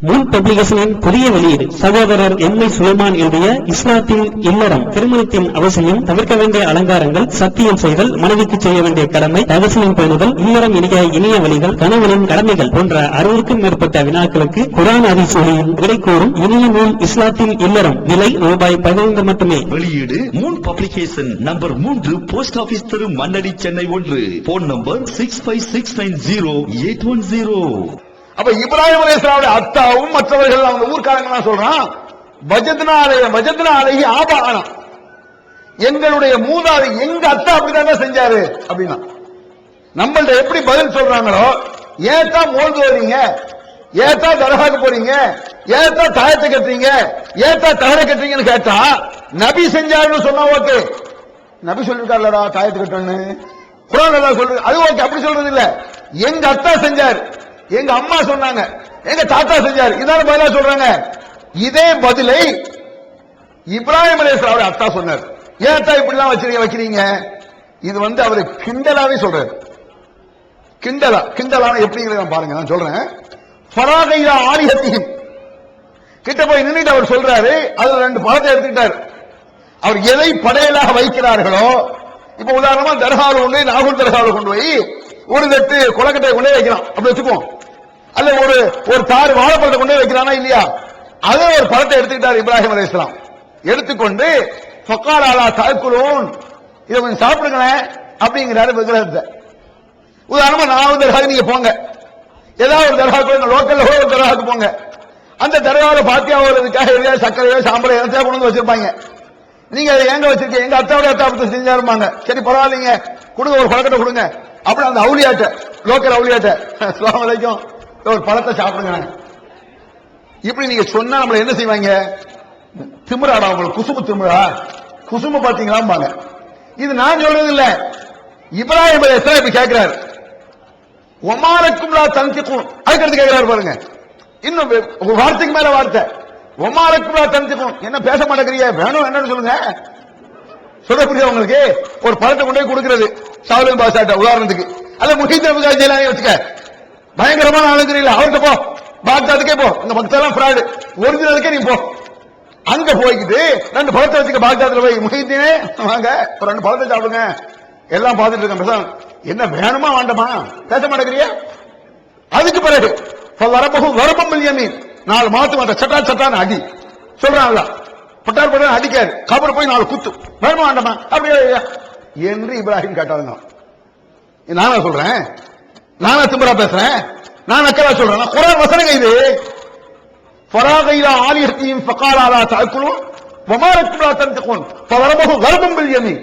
மூன் பப்ளிகேஷனின் புதிய வெளியீடு சகோதரர் எம்ஐ சுலைமான் எழுதிய இஸ்லாத்தின் இல்லறம், திருமணத்தின் அவசியம், தவிர்க்க வேண்டிய அலங்காரங்கள், சத்தியம் செய்தல், மனைவிக்கு செய்ய வேண்டிய கடமை, ரகசியம் பேணுதல், இல்லறம் இணைய இணைய வழிகள், கணவனின் கடமைகள் போன்ற 60க்கும் மேற்பட்ட வினாக்களுக்கு குர்ஆன் ஹதீஸ் வழியில் விடை கூறும் இணைய நூல் இஸ்லாத்தின் இல்லறம். விலை ரூபாய் 15 மட்டுமே. வெளியீடு Moon publication, number 3, post office தெரு, மண்ணடி, சென்னை 1. Phone number 65690810. அப்ப இப்ராஹிம் அலைஹிஸ்ஸலாமுடைய அத்தாவும் மற்றவர்கள் அவங்க ஊர்க்காரங்க சொல்றான், வஜத்னாலே ஆபானா, எங்களுடைய மூதாதை எங்க அத்தா அப்படிதான் செஞ்சாரு அப்படின்னா. நம்மள்ட்ட எப்படி பதில் சொல்றாங்களோ, ஏத்தா மோல்து வரீங்க, ஏத்தா தர்காக்கு போறீங்க, ஏத்தா தாயத்தை கட்டுறீங்க, ஏத்தா தகரை கட்டுறீங்கன்னு கேட்டா நபி செஞ்சாருன்னு சொன்னா ஓகே. நபி சொல்லிருக்காருலடா தாயத்தை கட்டணும்னு குர்ஆன் எல்லாம் சொல்றது, அது ஓகே. அப்படி சொல்றது இல்ல, எங்க அத்தா செஞ்சார், எங்க அம்மா சொன்னாங்க, எங்க தாத்தா செஞ்சார், இதான பதிலா சொல்றாங்க. இதே பதிலை இப்ராஹிம் அலைஹிஸ்ஸலாமுடைய அத்தா சொன்னார். ஏன் அத்தா இப்படி எல்லாம் வைக்கிறீங்க? இது அவரு கிண்டலாவே சொல்றாரு. கிண்டலான எப்படிங்கிறத பாருங்க, நான் சொல்றேன். ஃபராகையா ஆலிஹத்திஹிம் கிட்ட போய் நின்னுட்டு அவர் சொல்றாரு, அதுல 2 பழத்தை எடுத்துக்கிட்டார். அவர் எதை படையலாக வைக்கிறார்களோ, இப்ப உதாரணமா தர்காவில் கொண்டு போய், நாகூர் தர்காவில் கொண்டு போய் ஒரு தட்டு கொலக்கட்டையை கொண்டே வைக்கிறான் அப்படி வச்சுக்குவோம், அல்ல ஒரு தாறு வாழைப்பழத்தை கொண்டே வைக்கிறானா இல்லையா, அதே ஒரு பழத்தை எடுத்துக்கிட்டார் இப்ராஹிம் அலைஹிஸ்ஸலாம். எடுத்துக்கொண்டு ஃபக்கால அலா தஅக்குலூன், இதை கொஞ்சம் சாப்பிடுங்களேன் அப்படிங்கிறாரு விக்கிரகத்தை. உதாரணமா நான் தர்காவுக்கு நீங்க போங்க, ஏதாவது ஒரு தர்காவுக்கு லோக்கல்ல ஒரு தர்காவுக்கு போங்க, அந்த தர்காவில் பாத்தியா ஓடுறதுக்காக எதையாவது சக்கரையோ சாம்பலையோ எதாவது கொண்டு வந்து வச்சிருப்பாங்க. நீங்க அதை எங்க வச்சிருக்கீங்க? எங்க அத்தாவுடைய அத்தாபத்தை செஞ்சாருமாங்க. சரி பரவாயில்லைங்க, கொடுங்க, ஒரு பழக்கத்தை கொடுங்க. அப்படி அந்த அவுலியாட்ட, லோக்கல் அவுலியாட்ட, அஸ்ஸலாமு அலைக்கும், ஒரு பழத்தை சாப்பிடுங்க. இப்படி நீங்க சொன்னா நம்மள என்ன செய்வாங்க? திமிராடா உங்களுக்கு, குசும்பு திமிரா, குசும்பு பாத்தீங்களாம்பாங்க. இது நான் சொல்றது இல்ல, இப்ராஹிம் அலைஹிஸ்ஸலாம் இப்படி கேட்கிறாரு. ஒமாலக்கும் லா தன்திகூன், அதுக்கு கேட்கிறாரு பாருங்க, இன்னும் ஒரு வார்த்தைக்கு மேல வார்த்தை. ஒமாலக்கும் லா தன்திகூன், என்ன பேச மாட்டேங்கிறீங்க, வேணும் என்னன்னு சொல்லுங்க. சொல்ல புரியுது உங்களுக்கு? ஒரு பழத்தை கொண்டு போய் கொடுக்கிறது சாவுலின் பாசாட்ட உதாரணத்துக்கு, அல்ல முஹீத் அப்துல் ஜிலானி வச்சுக்க, பயங்கரமான ஆளுங்கிறீங்களா, அவர்கிட்ட போ, பாக்தாதுக்கே போ, இந்த பக்தெல்லாம் ஃப்ராடு, ஒரிஜினலுக்கே நீ போ. அங்க போய்கிட்டு 2 பழத்தை வச்சுக்க, பாக்தாதுல போய், முஹீத்தீனே வாங்க ஒரு 2 பழத்தை சாப்பிடுங்க, எல்லாம் பார்த்துட்டு இருக்கேன், என்ன வேணுமா வேண்டாமா, பேச மாட்டேங்கிறிய. அதுக்கு பிறகு வரம்பம் யமீன், 4 மாத்து மாட்ட சட்டா சட்டான்னு அடி சொல்றாங்க, பட்டார் பட்டார் அடிக்காரு, கபர் போய் 4 குத்து, வேணுமா வேண்டாமா அப்படியே என்று இப்ராஹிம் கேட்டாருங்க. நானா சொல்றேன், நானா திமிரா பேசுறேன், நான் அக்கவா சொல்றேன், குர்ஆன் வசனங்க இது. ஃபராகையா ஆலிஹத்திஹிம் ஃபகால லா தஅக்குலூன் வமாலக்கும் லா தன்திகூன் ஃபவரபஹு கர்பம் பில் யமீன்.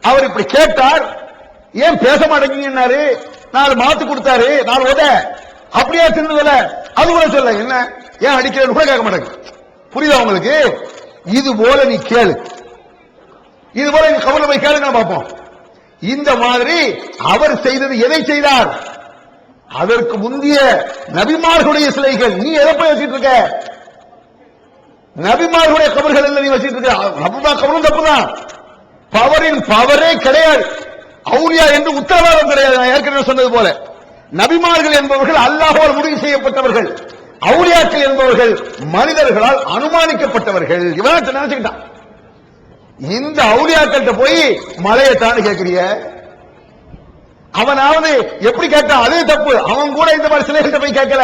அவர் இப்படி கேட்டார், ஏன் பேச மாட்டேங்கன்னாரு, 4 மாத்து கொடுத்தாரு, 4 உத அப்படியே தின்னுதல, அது கூட சொல்ல, என்ன ஏன் அடிக்கிறேன்னு கூட கேட்க மாட்டேங்க. புரியுதா உங்களுக்கு? இது போல நீ கேளு, இது போல நீ கவலை போய் கேளுங்க பார்ப்போம். இந்த மாதிரி அவர் செய்தது எதை செய்தார்? அதற்கு முந்தைய நபிமார்களுடைய சிலைகள். நீ எதை போய் வச்சிட்டு இருக்க? நபிமார்களுடைய கபர்கள் எல்லாம் நீ வச்சிட்டு இருக்க. நபிமா கபரும் தப்புதான், பவரின் பவரே கிடையாது, அவுலியா என்று உத்தரவாதம் கிடையாது. நான் ஏற்கனவே சொன்னது போல, நபிமார்கள் என்பவர்கள் அல்லாஹ்வால் முடிவு செய்யப்பட்டவர்கள், அவுலியாக்கள் என்பவர்கள் மனிதர்களால் அனுமானிக்கப்பட்டவர்கள். இவன் நினைச்சுக்கிட்டான். இந்த அவுலியாக்கள்கிட்ட போய் மலையை தாண்டி கேட்கிறிய, அவனாவது எப்படி கேட்டான், அதே தப்பு. அவன் கூட இந்த மாதிரி சிலைகள்கிட்ட போய் கேட்கல,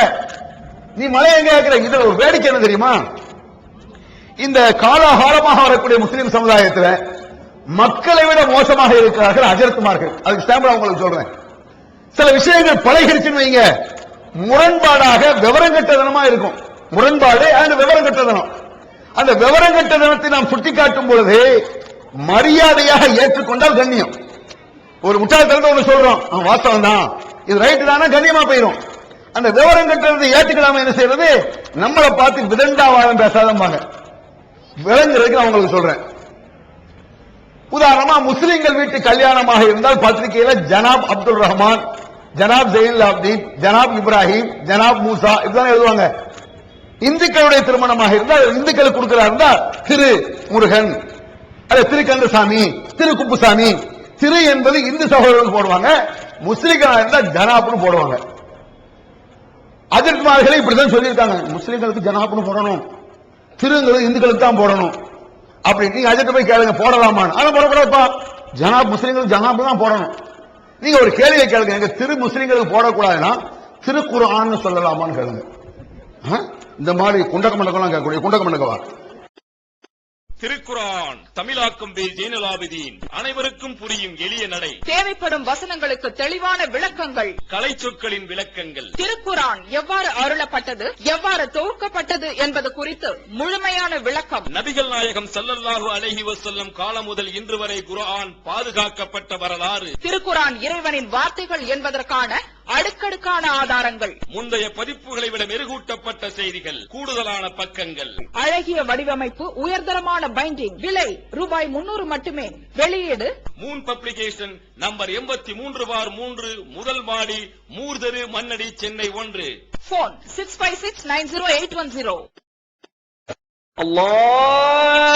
நீ மலையை எங்க கேட்கிற. இதுல ஒரு வேடிக்கை என்ன தெரியுமா? இந்த காலாகாலமாக வரக்கூடிய முஸ்லிம் சமுதாயத்தில் மக்களை விட மோசமாக இருக்கிறார்கள் அஜரத்துமார்கள். அதுக்கு ஸ்டாம்பா உங்களுக்கு சொல்றேன். சில விஷயங்கள் பழகிருச்சுன்னு வைங்க, முரண்பாடாக விவரங்கட்டதனமா இருக்கும். முரண்பாடு அந்த விவரங்கட்டதனம். அந்த விவரங்கட்டதனத்தை நாம் சுட்டிக்காட்டும் பொழுது மரியாதையாக ஏற்றுக்கொண்டால் கண்ணியம். ஒரு முட்டாள்தனத்தை ஒண்ணு சொல்றோம், வாஸ்தவம் தான், இது ரைட்டு தானே, கண்ணியமா போயிடும். அந்த விவரங்கட்டதை ஏற்றுக்கலாம என்ன செய்யறது? நம்மளை பார்த்து விதண்டாவாதம் பேசாதம்பாங்க. விளங்குறதுக்கு நான் உங்களுக்கு சொல்றேன். உதாரணமா முஸ்லிம்கள் வீட்டு கல்யாணமாக இருந்தால் பத்திரிகையில ஜனாப் அப்துல் ரஹ்மான், ஜனாப் ஜெயினுல் ஆப்தீன், ஜனாப் இப்ராஹிம், ஜனாப் மூசா இப்படிதான் எழுதுவாங்க. இந்துக்களுடைய திருமணமாக இருந்தால் இந்துக்களுக்கு கொடுக்கிறா இருந்தா திரு முருகன், திரு கந்தசாமி, திரு குப்புசாமி. திரு என்பது இந்து சகோதரர்கள் போடுவாங்க, முஸ்லிம்களா இருந்தா ஜனாப்னு போடுவாங்க. அஜர்மார்களை இப்படிதான் சொல்லியிருக்காங்க, முஸ்லிம்களுக்கு ஜனாப்னு போடணும், திருங்கிறது இந்துக்களுக்கு தான் போடணும் அப்படி. நீங்க அஜர்ட்ட போய் கேளுங்க போடலாமான்னு. ஆனா போடக்கூடாதுப்பா, ஜனாப் முஸ்லிம்களுக்கு ஜனாப் தான் போடணும். நீங்க ஒரு கேள்வியை கேளுங்க, எங்க திரு முஸ்லிம்களுக்கு போடக்கூடாதுன்னா திருக்குர்ஆன்னு சொல்லலாமான்னு கேளுங்க. இந்த மாதிரி குண்டக்க மண்டக்கம் கேட்கக்கூடிய குண்டக்க மண்டக்கவா? திருக்குரான் தமிழாக்கம் பி ஜெயினுலாபிதீன். அனைவருக்கும் புரியும் எளிய நடை. தேவைப்படும் வசனங்களுக்கு தெளிவான விளக்கங்கள். கலை சொற்களின் விளக்கங்கள். திருக்குரான் எவ்வாறு அருளப்பட்டது, எவ்வாறு தொகுக்கப்பட்டது என்பது குறித்து முழுமையான விளக்கம். நபிகள் நாயகம் ஸல்லல்லாஹு அலைஹி வஸல்லம் காலம் முதல் இன்று வரை குர்ஆன் பாதுகாக்கப்பட்ட வரலாறு. திருக்குரான் இறைவனின் வார்த்தைகள் என்பதற்கான அடுக்கடுக்கான ஆதாரங்கள். முந்தைய பதிப்புகளை விட மெருகூட்டப்பட்ட செய்திகள், கூடுதலான பக்கங்கள், அழகிய வடிவமைப்பு, உயர்தரமான பைண்டிங். விலை ரூபாய் 300 மட்டுமே. வெளியீடு மூன் பப்ளிகேஷன், நம்பர் 83/3, முதல் மாடி, மூர்தரு, மண்ணடி, சென்னை 1. போன் 65690810. அல்லாஹ்